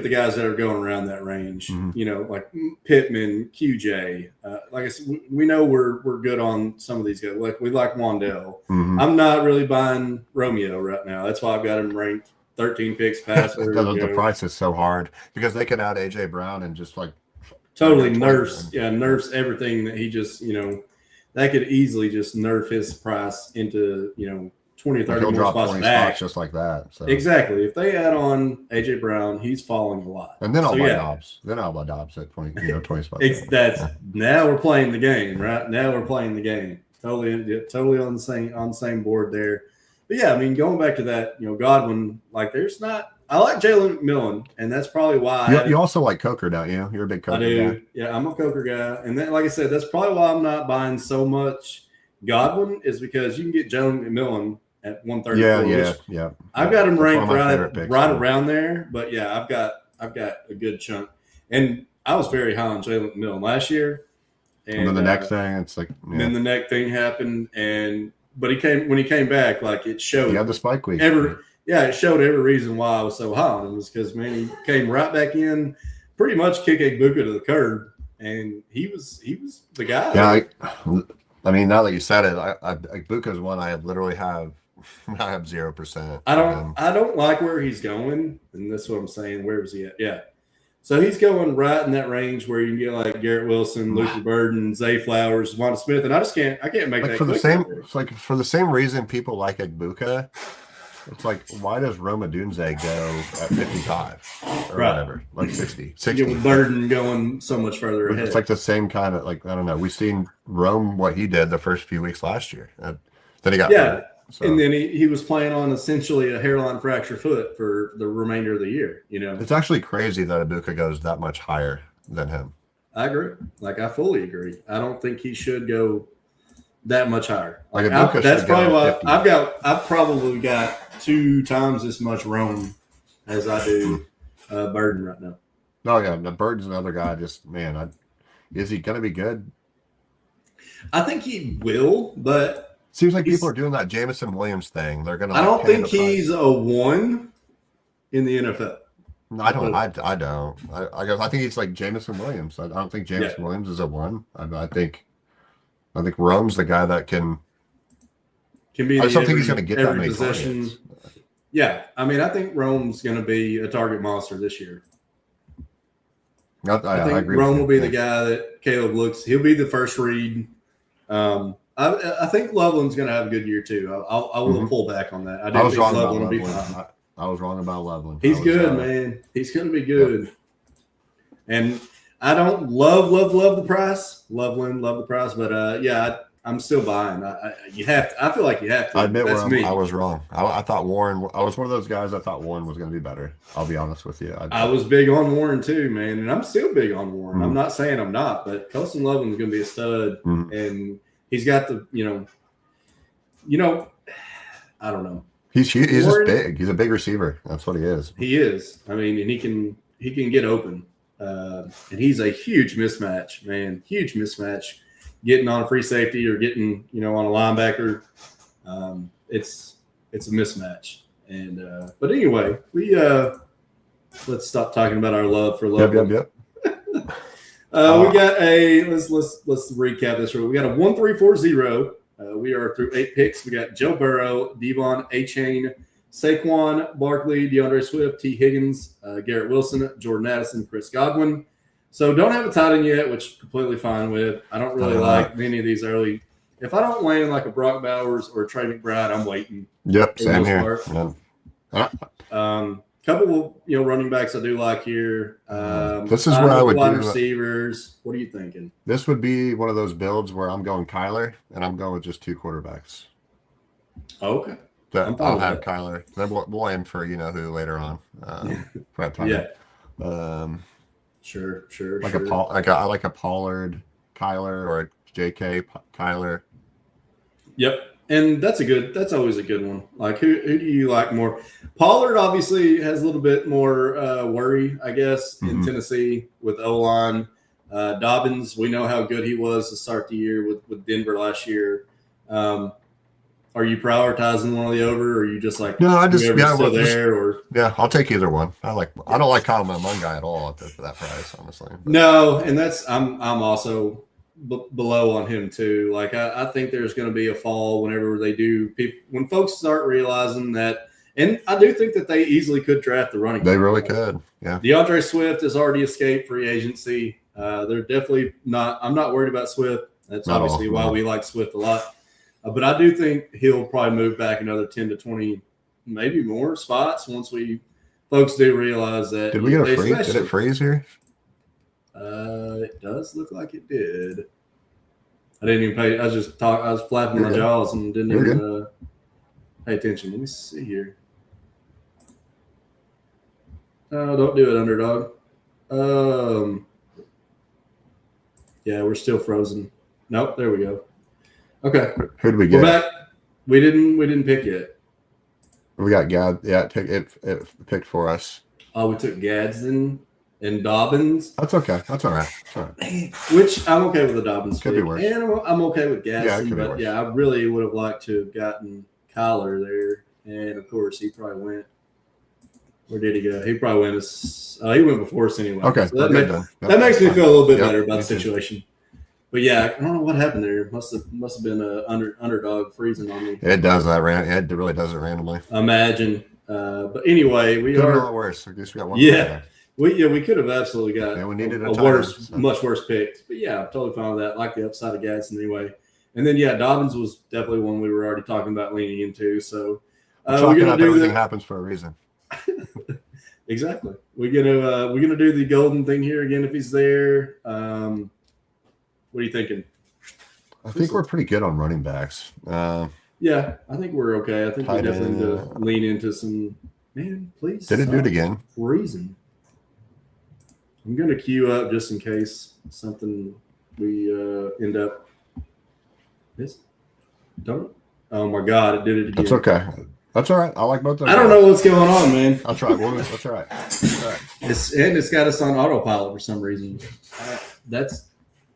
the guys that are going around that range, mm-hmm. Like Pittman, QJ. Like I said, we know we're good on some of these guys. Like we like Wandell. Mm-hmm. I'm not really buying Romeo right now. That's why I've got him ranked 13 picks past. The price is so hard because they could add AJ Brown and just like totally nerfs everything that he just that could easily just nerf his price into 20 or 30 he'll more drop spots 20 back. spots just like that. So. Exactly. If they add on AJ Brown, he's falling a lot. And then I'll buy Dobbs. Then I'll buy Dobbs at 20 spots. Now we're playing the game, right? Now we're playing the game. Totally on the same board there. But yeah, I mean, going back to that, Godwin, like I like Jalen McMillan, and that's probably why you also like Coker, don't you? You're a big Coker guy. I do. Yeah, I'm a Coker guy. And then, like I said, that's probably why I'm not buying so much Godwin, is because you can get Jalen McMillan at 134. Yeah. I've got him ranked right around there, but yeah, I've got a good chunk. And I was very high on Jalen McMillan last year. And then the neck thing, it's like then the neck thing happened, but when he came back, like it showed. He had the spike week. It showed every reason why I was so high on him, was because he came right back in, pretty much kick Buka to the curb, and he was the guy. Yeah, I mean, now that you said it, Buka's one I literally have. I have 0%. I don't like where he's going, and that's what I'm saying. Where was he at? Yeah. So he's going right in that range where you can get like Garrett Wilson, Luther Burden, Zay Flowers, Devonta Smith, and I can't make that for the same reason people like Buka. It's like, why does Roma Dunze go at 55 or whatever, like 60? With Burden going so much further ahead. It's like the same kind of, like, I don't know. We've seen Rome, what he did the first few weeks last year. Then he got hurt. So. And then he was playing on essentially a hairline fracture foot for the remainder of the year. It's actually crazy that Ibuka goes that much higher than him. I agree. Like, I fully agree. I don't think he should go that much higher. Like Ibuka that's probably why 50. I've probably got 2 times as much Rome as I do Burden right now. Oh yeah, the Burden's another guy. Just is he going to be good? I think he will, but. Seems like people are doing that Jameson Williams thing. They're going to. I don't think he's a 1 in the NFL. No, I don't. I think he's like Jameson Williams. I don't think Jameson Williams is a 1. I think Rome's the guy that can be. I just don't think he's going to get that many possessions. Yeah, I mean, I think Rome's going to be a target monster this year. I think agree. Rome will be the guy that Caleb looks. He'll be the first read. I think Loveland's going to have a good year too. I will pull back on that. I was wrong about Loveland. I was wrong about Loveland. He's good, man. He's going to be good. And I don't love the price. Love the price, but yeah, I'm still buying. You have to. I feel like you have to. I admit That's me. I was wrong. I thought Warren. I was one of those guys. I thought Warren was going to be better. I'll be honest with you. I was big on Warren too, man, and I'm still big on Warren. I'm not saying I'm not, but Colston Loveland's going to be a stud, and he's got the I don't know. He's just big. He's a big receiver. That's what he is. He is. I mean, and he can get open, and he's a huge mismatch, man. Huge mismatch. Getting on a free safety or getting on a linebacker, it's a mismatch. And but anyway, we let's stop talking about our love for Loveland. Yep. We got let's recap this. We got a 1-3-4-0. We are through 8 picks. We got Joe Burrow, Devon Achane, Saquon Barkley, DeAndre Swift, T. Higgins, Garrett Wilson, Jordan Addison, Chris Godwin. So don't have a tight end yet, which I'm completely fine with. I don't really like any of these early. If I don't land like a Brock Bowers or a Trey McBride, I'm waiting. Yep, same here. Couple running backs I do like here. This is where I would wide do receivers. What are you thinking? This would be one of those builds where I'm going Kyler, and I'm going with just 2 quarterbacks. Okay. I'll have Kyler. Then we'll aim for who later on. For that time. Yeah. Sure. I like a Pollard Kyler or a J.K. Kyler. Yep. And that's always a good one. Like who do you like more? Pollard obviously has a little bit more worry, I guess, in Tennessee with O-line. Dobbins, we know how good he was to start the year with Denver last year. Are you prioritizing one of the over, or are you just like I'll take either one. I don't like Kyle Mungai at all for that price, honestly. But. No, and I'm also below on him too. Like I think there's going to be a fall whenever they do. When folks start realizing that, and I do think that they easily could draft the running. They really could. Yeah. DeAndre Swift has already escaped free agency. They're definitely not. I'm not worried about Swift. That's obviously why we like Swift a lot. But I do think he'll probably move back another 10 to 20, maybe more spots once folks do realize that. Did we get a freeze? Did it freeze here? It does look like it did. I didn't even pay. I was flapping my jaws and didn't even pay attention. Let me see here. No, don't do it, Underdog. Yeah, we're still frozen. Nope, there we go. Okay. Who did we get? We're back. We didn't pick yet. We got Gad. Yeah, it picked for us. Oh, we took Gadsden and Dobbins. That's okay. That's all right. Which I'm okay with the Dobbins pick. Could be worse. And I'm okay with Gadsden. Yeah, but I really would have liked to have gotten Kyler there. And of course, he probably went. Where did he go? He probably went. He went before us anyway. Okay. So that makes me feel a little bit better about the situation. But yeah, I don't know what happened there. Must have been an underdog freezing on me. It does that. It really does it randomly. Imagine. But anyway, we could are a lot worse. I guess we got one. Yeah, we could have absolutely got. Yeah, we needed much worse pick. But yeah, I'm totally fine with that. I like the upside of Gadsden anyway. And then Dobbins was definitely one we were already talking about leaning into. So we're gonna do everything happens for a reason. Exactly. We're gonna do the golden thing here again if he's there. What are you thinking? I think we're pretty good on running backs. Yeah, I think we're okay. I think we definitely need to lean into some. Man, please. Did it do it again? Freezing. I'm going to queue up just in case something we end up. Don't. Oh my God! It did it again. That's okay. That's all right. I like both those. I don't know what's going on, man. I'll try. That's all right. That's all right. It's got us on autopilot for some reason.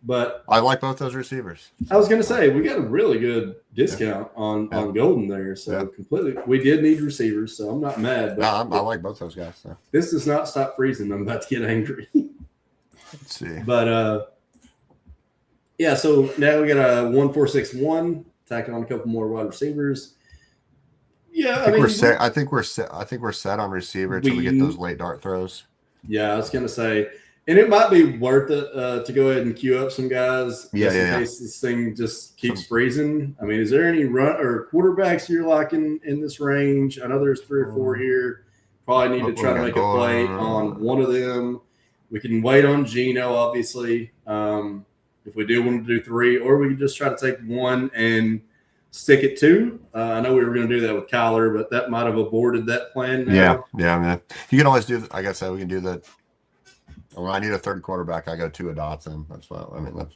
But I like both those receivers. I was going to say we got a really good discount on Golden there, so completely. We did need receivers, so I'm not mad. But I like both those guys. So. This does not stop freezing. I'm about to get angry. Let's see. But so now we got a 1-4-6-1 tacking on a couple more wide receivers. Yeah, we're set. I think we're set on receiver until we get those late dart throws. Yeah, I was going to say. And it might be worth it to go ahead and queue up some guys in case this thing just keeps freezing. I mean, is there any run or quarterbacks you're liking in this range? I know there's 3 or 4 here. Probably need to try to make a play on one of them. We can wait on Geno, obviously, if we do want to do 3, or we can just try to take 1 and stick it 2. I know we were going to do that with Kyler, but that might have aborted that plan now. Yeah. I mean, you can always do. Like I said, we can do that. When I need a third quarterback, I go Tua Dotson. That's what I mean.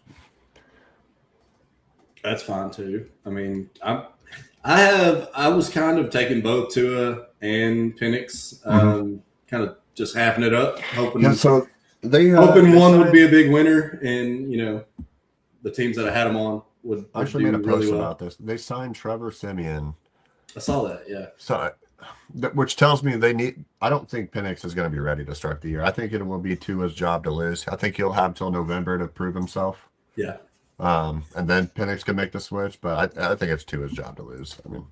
That's fine too. I mean, I was kind of taking both Tua and Penix, kind of just halving it up, hoping. Yeah, so hoping one would be a big winner, and the teams that I had them on would I actually made a post really well. about this. They signed Trevor Siemian. I saw that, yeah. So, which tells me they need. I don't think Penix is going to be ready to start the year. I think it will be Tua's job to lose. I think he'll have till November to prove himself. Yeah. And then Penix can make the switch, but I think it's Tua's job to lose. I mean,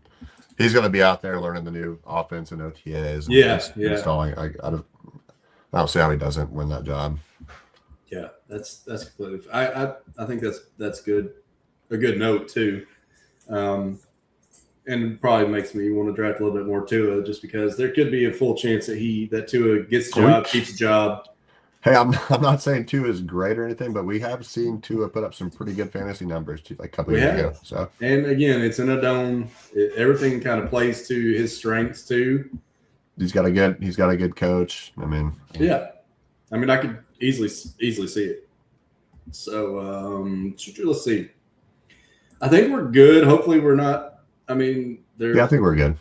he's going to be out there learning the new offense and OTAs. And installing. I don't see how he doesn't win that job. Yeah, that's completely. I think that's good. A good note too, and it probably makes me want to draft a little bit more Tua, just because there could be a full chance that Tua gets the job, keeps the job. Hey, I'm not saying Tua is great or anything, but we have seen Tua put up some pretty good fantasy numbers like a couple years ago. So, and again, it's in a dome. Everything kind of plays to his strengths too. He's got a good coach. I mean, yeah. I mean, I could easily see it. So let's see. I think we're good. Hopefully, we're not. I mean, I think we're good.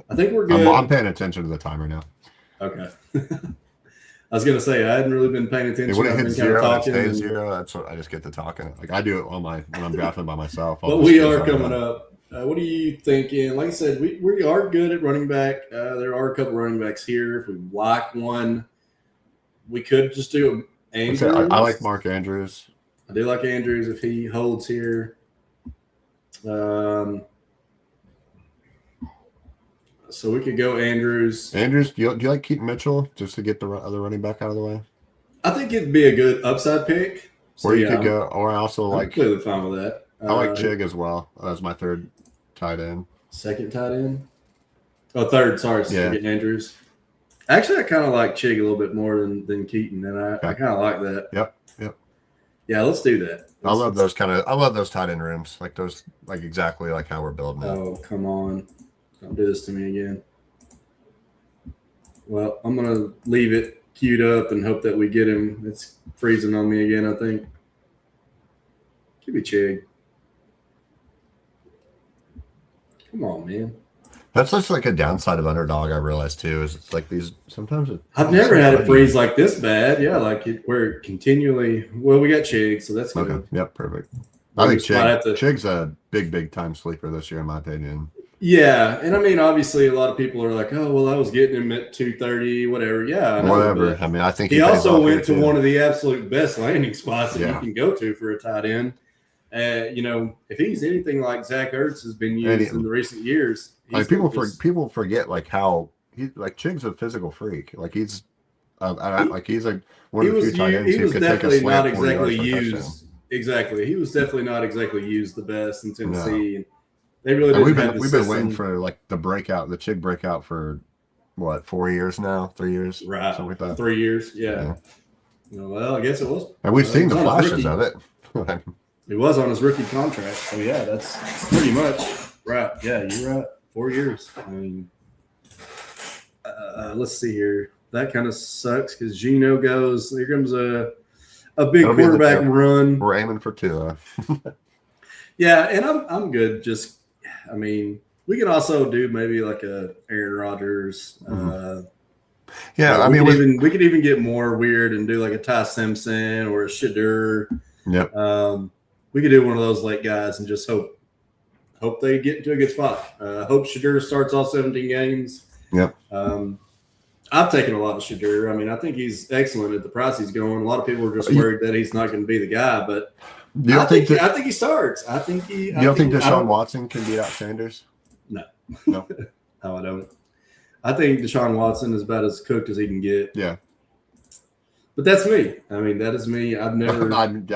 I think we're good. I'm paying attention to the timer now. Okay. I was gonna say I hadn't really been paying attention. When it hits 0, it stays 0. That's what I just get to talking. Like I do it when I'm drafting by myself. But we are coming up. What are you thinking? Like I said, we are good at running back. There are a couple running backs here. If we like one, we could just do Andrews. I like Mark Andrews. I do like Andrews if he holds here. So we could go Andrews. Andrews, do you like Keaton Mitchell just to get the other running back out of the way? I think it'd be a good upside pick. So, or you could go, or I also I'm completely fine with that. I like Chig as well. That's my third tight end. Second tight end? Oh, third. Sorry, getting Andrews. Actually, I kind of like Chig a little bit more than Keaton, and I kind of like that. Yep. Yeah, let's do that. I love those tight end rooms, like those, like exactly like how we're building it. Oh, come on. Don't do this to me again. Well, I'm going to leave it queued up and hope that we get him. It's freezing on me again, I think. Give me Chig. Come on, man. That's just like a downside of Underdog, I realized too, is it's like these sometimes I've never had it freeze like this bad. Yeah, we're continually we got Chig, so that's good. Okay. Yep, perfect. I think Chig's a big time sleeper this year, in my opinion. Yeah, and I mean, obviously, a lot of people are like, "Oh, well, I was getting him at 230, whatever." Yeah, whatever. I mean, I think he also went to one of the absolute best landing spots that you can go to for a tight end. If he's anything like Zach Ertz has been used in the recent years, people forget like how Chig's a physical freak. Like he's one of the few tight ends who could take a slant 40 yards for a touchdown. Exactly. He was definitely not exactly used the best in Tennessee. No. They really didn't we've been waiting for like the Chig breakout for what, 4 years now, 3 years, right? Something like that. 3 years, yeah. Well, I guess it was. And we've seen the flashes of it. It was on his rookie contract, so yeah, that's pretty much right. Yeah, you're right. 4 years. I mean, let's see here. That kind of sucks because Geno goes. Here comes a big quarterback run. We're aiming for Tua. Yeah, and I'm good. Just, I mean, we can also do maybe like a Aaron Rodgers. Yeah, I mean, we could even get more weird and do like a Ty Simpson or a Shadur. Yep. We could do one of those late guys and just hope they get into a good spot. Hope Shadur starts all 17 games. Yep. I've taken a lot of Shadur. I mean, I think he's excellent at the price he's going. A lot of people are just worried that he's not going to be the guy, but I think he starts. I think he. You don't think Deshaun Watson can beat out Sanders? No. No, I don't. I think Deshaun Watson is about as cooked as he can get. Yeah. But that's me. I mean, that is me. I've never. I mean,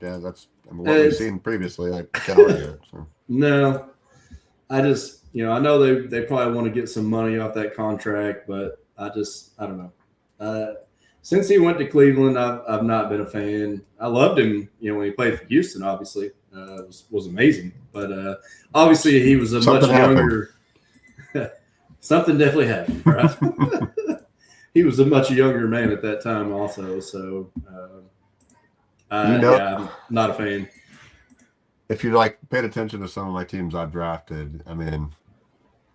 yeah, that's what we've seen previously. I can't argue it. So. No, I just, I know they probably want to get some money off that contract, but I don't know. since he went to Cleveland, I've not been a fan. I loved him, when he played for Houston. Obviously, was amazing. But obviously, he was a much younger. Something definitely happened, right? He was a much younger man at that time, also. So, I'm not a fan. If you paid attention to some of my teams I've drafted, I mean,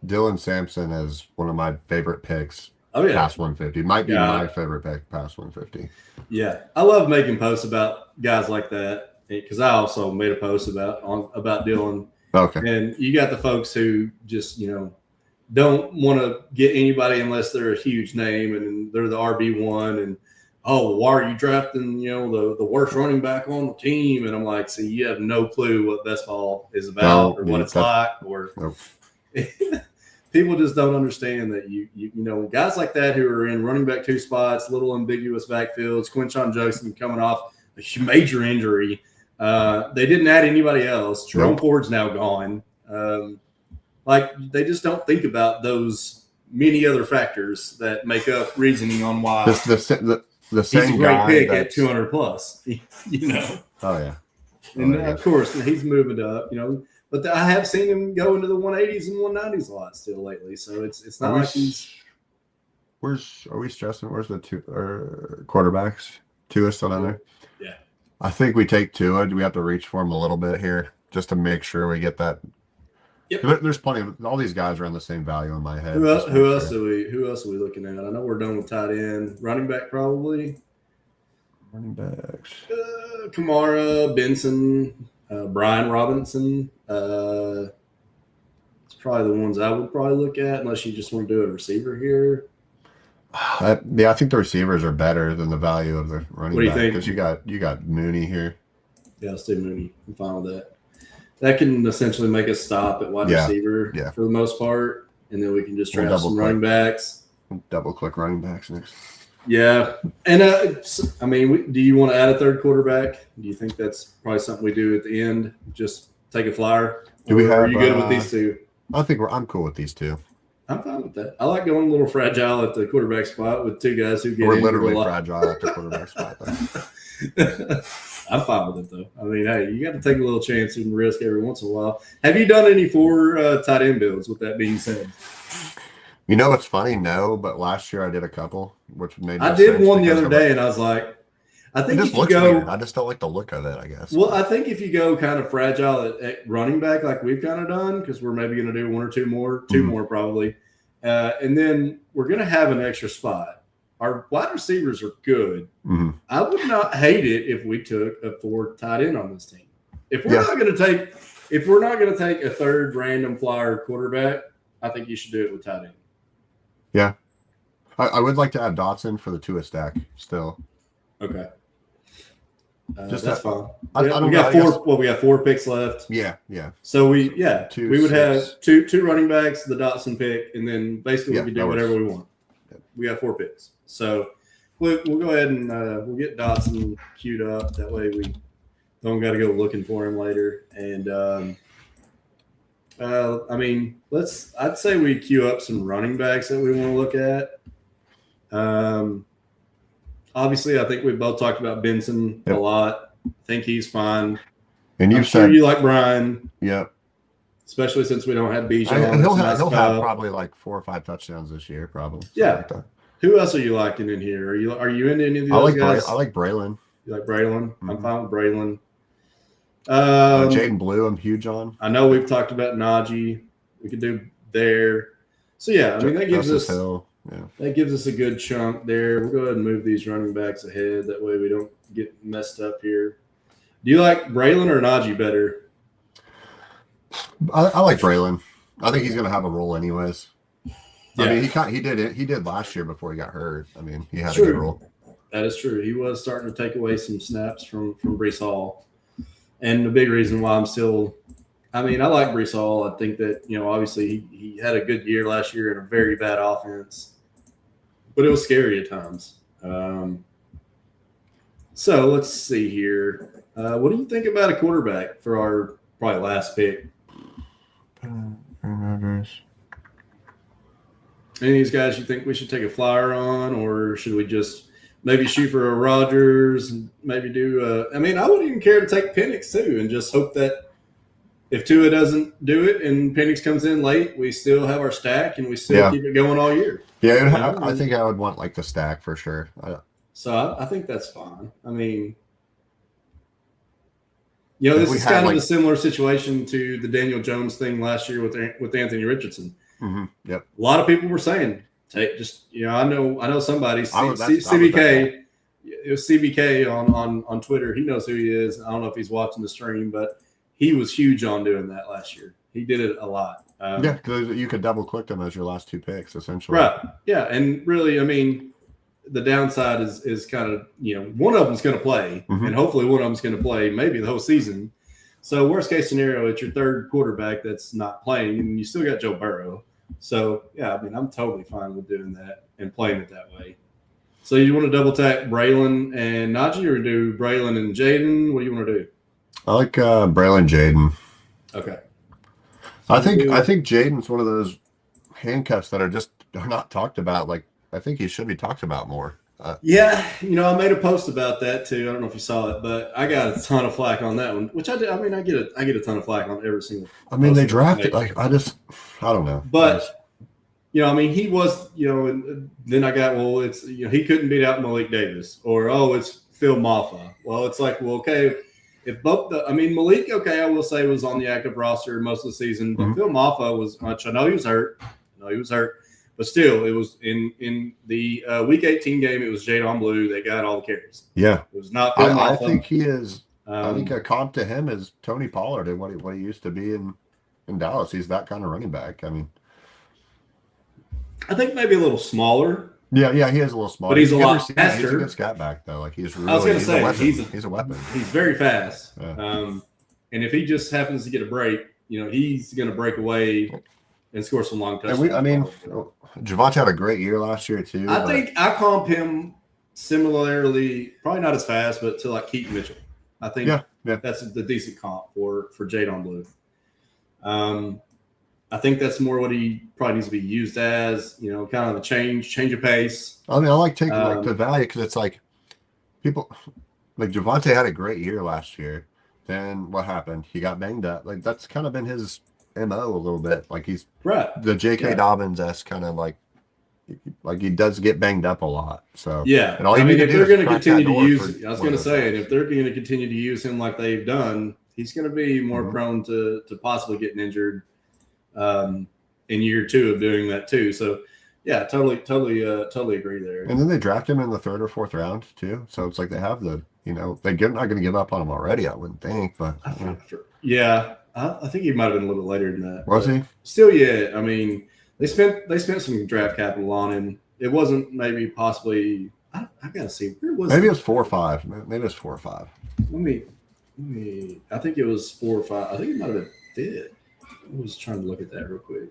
Dylan Sampson is one of my favorite picks. Oh, yeah. Past 150. Might be my favorite pick past 150. Yeah. I love making posts about guys like that because I also made a post about Dylan. Okay. And you got the folks who just, don't want to get anybody unless they're a huge name and they're the RB1 and, oh, why are you drafting, the worst running back on the team? And I'm like, see, you have no clue what best ball is about or what it's like or people just don't understand that guys like that who are in running back 2 spots, little ambiguous backfields, Quinshon Judkins coming off a major injury. They didn't add anybody else. Jerome Ford's now gone. They just don't think about those many other factors that make up reasoning on why the same he's a great guy pick at 200 plus. Oh yeah, and of course he's moving up. But I have seen him go into the 180s and 190s a lot still lately. So it's not like he's. Are we stressing? Where's the quarterbacks? Tua still down there? Yeah. I think we take Tua. Do we have to reach for him a little bit here just to make sure we get that? Yep. There's plenty of all these guys are on the same value in my head. Who else are we looking at? I know we're done with tight end. Running back probably. Running backs. Kamara, Benson, Brian Robinson. It's probably the ones I would probably look at unless you just want to do a receiver here. I think the receivers are better than the value of the running back because you got Mooney here. Yeah, let's do Mooney. I'm fine with that. That can essentially make us stop at wide receiver for the most part, and then we can just draft some running backs. Double click running backs next. Yeah, and do you want to add a third quarterback? Do you think that's probably something we do at the end? Just take a flyer. Are you good with these two? I think I'm cool with these two. I'm fine with that. I like going a little fragile at the quarterback spot with two guys who get. We're literally fragile at the quarterback spot. I'm fine with it though. I mean, hey, you got to take a little chance and risk every once in a while. Have you done any 4 tight end builds? With that being said, what's funny? No, but last year I did a couple, which made. I did one the other day, and I was like, I think if you go, weird. I just don't like the look of it. I guess. Well, I think if you go kind of fragile at running back, like we've kind of done, because we're maybe going to do 1 or 2 more, 2 more probably, and then we're going to have an extra spot. Our wide receivers are good. Mm-hmm. I would not hate it if we took a 4 tight end on this team. If we're not going to take a third random flyer quarterback, I think you should do it with tight end. Yeah, I would like to add Dotson for the Tua stack still. Okay, that's fine. We got 4. Well, we got 4 picks left. Yeah. So we would have two running backs, the Dotson pick, and then basically we can do whatever we want. We got 4 picks. So we'll go ahead and we'll get Dotson queued up. That way we don't got to go looking for him later. And I'd say we queue up some running backs that we want to look at. Obviously, I think we both talked about Benson a lot. I think he's fine. And I'm sure you like Brian. Yep. Especially since we don't have Bijan. He'll have probably 4 or 5 touchdowns this year, probably. Yeah. Like who else are you liking in here? Are you into any of these guys? I like Braylon. You like Braylon? Mm-hmm. I'm fine with Braylon. Jaden Blue, I'm huge on. I know we've talked about Najee. We could do there. So yeah, that gives us that gives us a good chunk there. We'll go ahead and move these running backs ahead. That way we don't get messed up here. Do you like Braylon or Najee better? I like Braylon. I think he's going to have a role anyways. Yeah. I mean, he did last year before he got hurt. I mean, he had a good role. That is true. He was starting to take away some snaps from Breece Hall. And the big reason why I like Breece Hall. I think that, obviously he had a good year last year in a very bad offense. But it was scary at times. So let's see here. What do you think about a quarterback for our probably last pick? Any of these guys you think we should take a flyer on, or should we just maybe shoot for a Rodgers, and maybe do. I mean, I wouldn't even care to take Penix too, and just hope that if Tua doesn't do it and Penix comes in late, we still have our stack and we still keep it going all year. Yeah, I think I would want like the stack for sure. So I think that's fine. I mean, this is kind of a similar situation to the Daniel Jones thing last year with Anthony Richardson. Mm-hmm. Yep. A lot of people were saying, I know somebody, CBK. It was CBK on Twitter. He knows who he is. I don't know if he's watching the stream, but he was huge on doing that last year. He did it a lot. Because you could double click them as your last 2 picks, essentially. Right. Yeah, and really, I mean, the downside is kind of, one of them's going to play, and hopefully one of them's going to play maybe the whole season. So worst case scenario, it's your third quarterback that's not playing, and you still got Joe Burrow. So, yeah, I mean, I'm totally fine with doing that and playing it that way. So you want to double tap Braylon and Najee, or do Braylon and Jaden? What do you want to do? I like Braylon Jaden. Okay. I think Jaden's one of those handcuffs that are not talked about. Like, I think he should be talked about more. I made a post about that too. I don't know if you saw it, but I got a ton of flack on that one, which I did. I mean, I get a ton of flack on every single. I mean, they drafted I don't know. But I mean, he was, and then I got, it's, he couldn't beat out Malik Davis, or it's Phil Maffa. Well, it's like, well, okay. If Malik, okay, I will say was on the active roster most of the season, but Phil Maffa was much. I know he was hurt, but still, it was in the Week 18 game. It was Jadon Blue. They got all the carries. Yeah, it was not Phil Maffa. I think he is. I think a comp to him is Tony Pollard and what he used to be in Dallas. He's that kind of running back. I mean, I think maybe a little smaller. Yeah, he is a little smaller. But he's a lot faster. He's a good scat back though. Like he's really. I was going to say he's a weapon. He's very fast. Yeah. And if he just happens to get a break, he's going to break away and score some long touchdowns. Javonte had a great year last year too. I think I comp him similarly, probably not as fast, but to like Keaton Mitchell. I think that's the decent comp for Jadon Blue. I think that's more what he probably needs to be used as, kind of a change of pace. I mean, I like taking the value because it's like people like Javonte had a great year last year. Then what happened? He got banged up. Like that's kind of been his MO a little bit. Like he's the J.K. Dobbins-esque kind of like he does get banged up a lot. So and all if they're going to continue to use, I was going to say, and if they're going to continue to use him like they've done, he's going to be more prone to possibly getting injured. In year 2 of doing that too. So yeah, totally agree there. And then they draft him in the 3rd or 4th round too. So it's like they have they're not going to give up on him already, I wouldn't think, but I think he might have been a little later than that. Was he? Still, I mean, they spent some draft capital on him. It wasn't maybe possibly, I gotta see, where was maybe it was 4 or 5. Maybe it was 4 or 5. Let me I think it was 4 or 5. I think it might have been 5. I was trying to look at that real quick.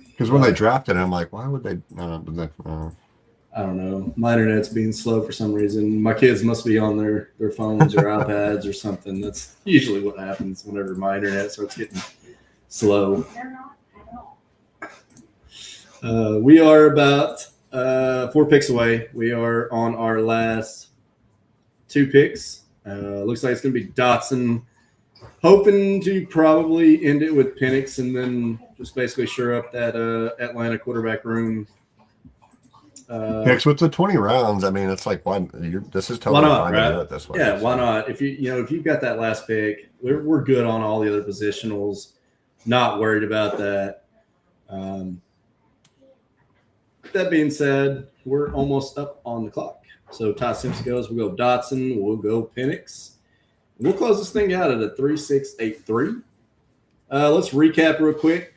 Because when they drafted him, I'm like, why would they? I don't know. My internet's being slow for some reason. My kids must be on their phones or iPads or something. That's usually what happens whenever my internet starts getting slow. They're not at all. We are about 4 picks away. We are on our last 2 picks. Looks like it's going to be Dotson. Hoping to probably end it with Penix and then just basically shore up that Atlanta quarterback room. Picks with the 20 rounds. I mean, it's like this is totally fine to do it this way. Yeah, why not? If you've got that last pick, we're good on all the other positionals. Not worried about that. That being said, we're almost up on the clock. So Ty Simpson goes. We'll go Dotson. We'll go Penix. We'll close this thing out at a 3-6-8-3. Let's recap real quick.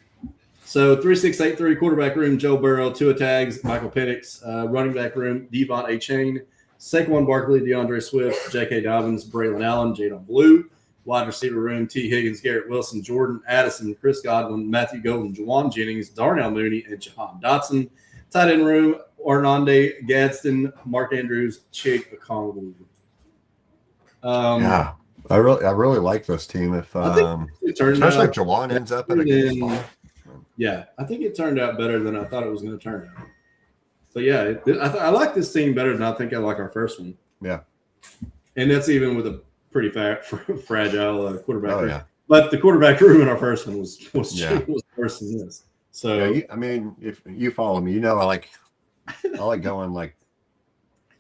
So 3-6-8-3 quarterback room, Joe Burrow, Tua Tags, Michael Penix. Running back room, Devon Achane. Saquon Barkley, DeAndre Swift, J.K. Dobbins, Braylon Allen, Jadon Blue. Wide receiver room, T. Higgins, Garrett Wilson, Jordan Addison, Chris Godwin, Matthew Golden, Juwan Jennings, Darnell Mooney, and Jahan Dotson. Tight end room, Orlando Gadsden, Mark Andrews, Chig Okongwu. I really like this team. If especially if Jawan ends up at a good spot. Yeah, I think it turned out better than I thought it was going to turn out. But yeah, I like this team better than I think I like our first one. Yeah. And that's even with a pretty fragile quarterback. Oh, yeah. But the quarterback room in our first one was Yeah. worse than this. So Yeah, I mean, if you follow me, I like going like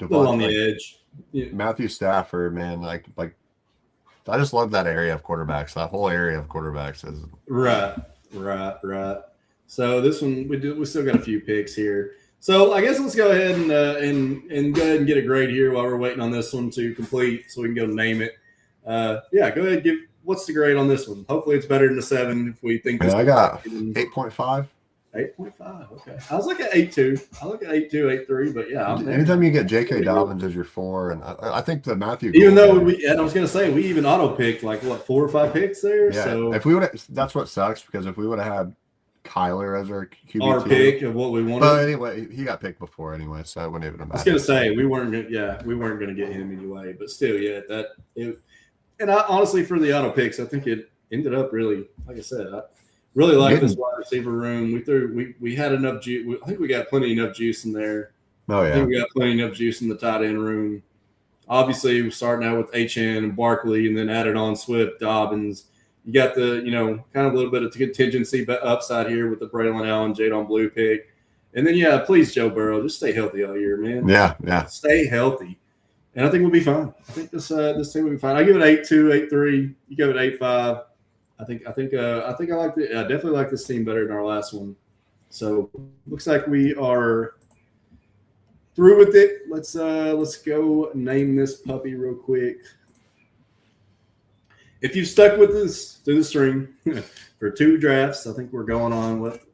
a little on the edge. Yeah. Matthew Stafford, man, like I just love that area of quarterbacks. That whole area of quarterbacks is right. So this one we still got a few picks here. So I guess let's go ahead and go ahead and get a grade here while we're waiting on this one to complete, so we can go name it. Yeah, go ahead. What's the grade on this one? Hopefully it's better than a 7 if we think. I got 8.5. 8.5. Okay, I was like at 8.2. I look at 8.2, 8.3, but yeah. Anytime you get J.K. Dobbins as your 4, and I think the Matthew. Even though and I was gonna say we even auto picked like 4 or 5 picks there. Yeah. So if we would, that's what sucks, because if we would have had Kyler as our QB2, our pick of what we wanted. But anyway, he got picked before anyway, so it wouldn't even matter. I was gonna say we weren't gonna get him anyway, but still, yeah, and I honestly, for the auto picks, I think it ended up really, like I said, I really like this wide receiver room. We had enough juice. I think we got enough juice in there. Oh yeah, I think we got plenty enough juice in the tight end room. Obviously, we're starting out with HN and Barkley, and then added on Swift, Dobbins. You got the, kind of a little bit of contingency upside here with the Braylon Allen, Jadon Blue pick. And then, yeah, please, Joe Burrow, just stay healthy all year, man. Yeah. Stay healthy. And I think we'll be fine. I think this team will be fine. I give it 8.2, 8.3. You give it 8.5. I definitely like this team better than our last one. So looks like we are through with it. Let's go name this puppy real quick. If you've stuck with us through the stream for 2 drafts, I think we're going on with,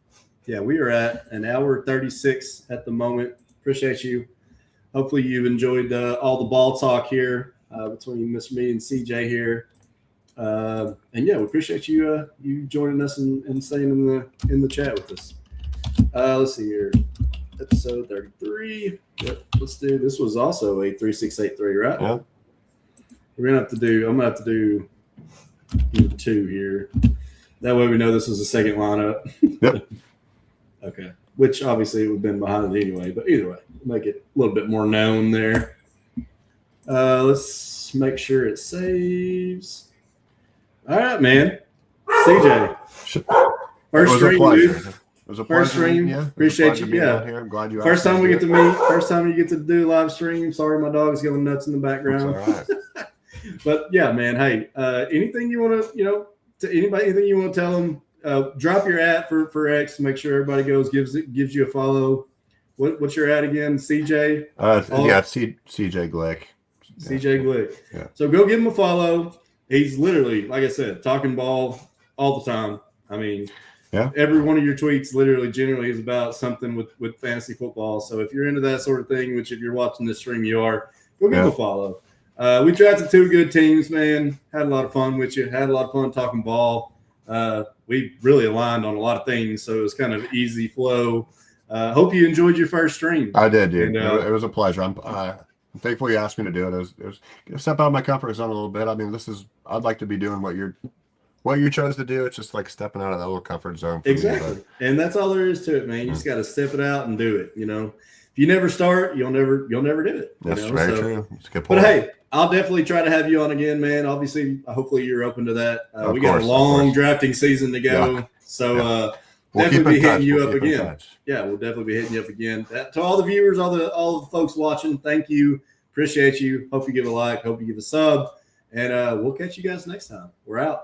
we are at an hour 36 at the moment. Appreciate you. Hopefully you've enjoyed all the ball talk here between me and CJ here. And we appreciate you joining us and staying in the chat with us. Let's see here. Episode 33. Yep, let's do, this was also a 3683, right? Yeah. I'm gonna have to do 2 here. That way we know this was the second lineup. Yep. Okay. Which obviously would have been behind it anyway, but either way, make it a little bit more known there. Let's make sure it saves. All right, man. CJ. First stream, dude. It was a First pleasure. stream. Yeah. Appreciate you. Yeah. Here. I'm glad you First time we get to meet. First time you get to do live stream. Sorry, my dog's going nuts in the background. That's all right. But yeah, man. Hey, anything you want to, to anybody, anything you want to tell them, drop your ad for X. Make sure everybody gives you a follow. What's your ad again? CJ? CJ Glick. CJ Glick. Yeah. So go give him a follow. He's literally, like I said, talking ball all the time. I mean, every one of your tweets generally is about something with fantasy football. So if you're into that sort of thing, which if you're watching this stream, you are, go give him a follow. We drafted 2 good teams, man. Had a lot of fun with you. Had a lot of fun talking ball. We really aligned on a lot of things, so it was kind of easy flow. Hope you enjoyed your first stream. I did, dude. And, it was a pleasure. I'm thankful you asked me to do it. It was step out of my comfort zone a little bit. I mean, I'd like to be doing what you chose to do. It's just like stepping out of that little comfort zone. Exactly. And that's all there is to it, man. You just got to step it out and do it. If you never start, you'll never do it. That's very true. It's a good point. But hey, I'll definitely try to have you on again, man. Obviously, hopefully you're open to that. We got a long drafting season to go. Yeah. So we'll definitely be hitting you up again. Yeah, we'll definitely be hitting you up again. To all the viewers, all the folks watching, thank you. Appreciate you. Hope you give a like. Hope you give a sub. And we'll catch you guys next time. We're out.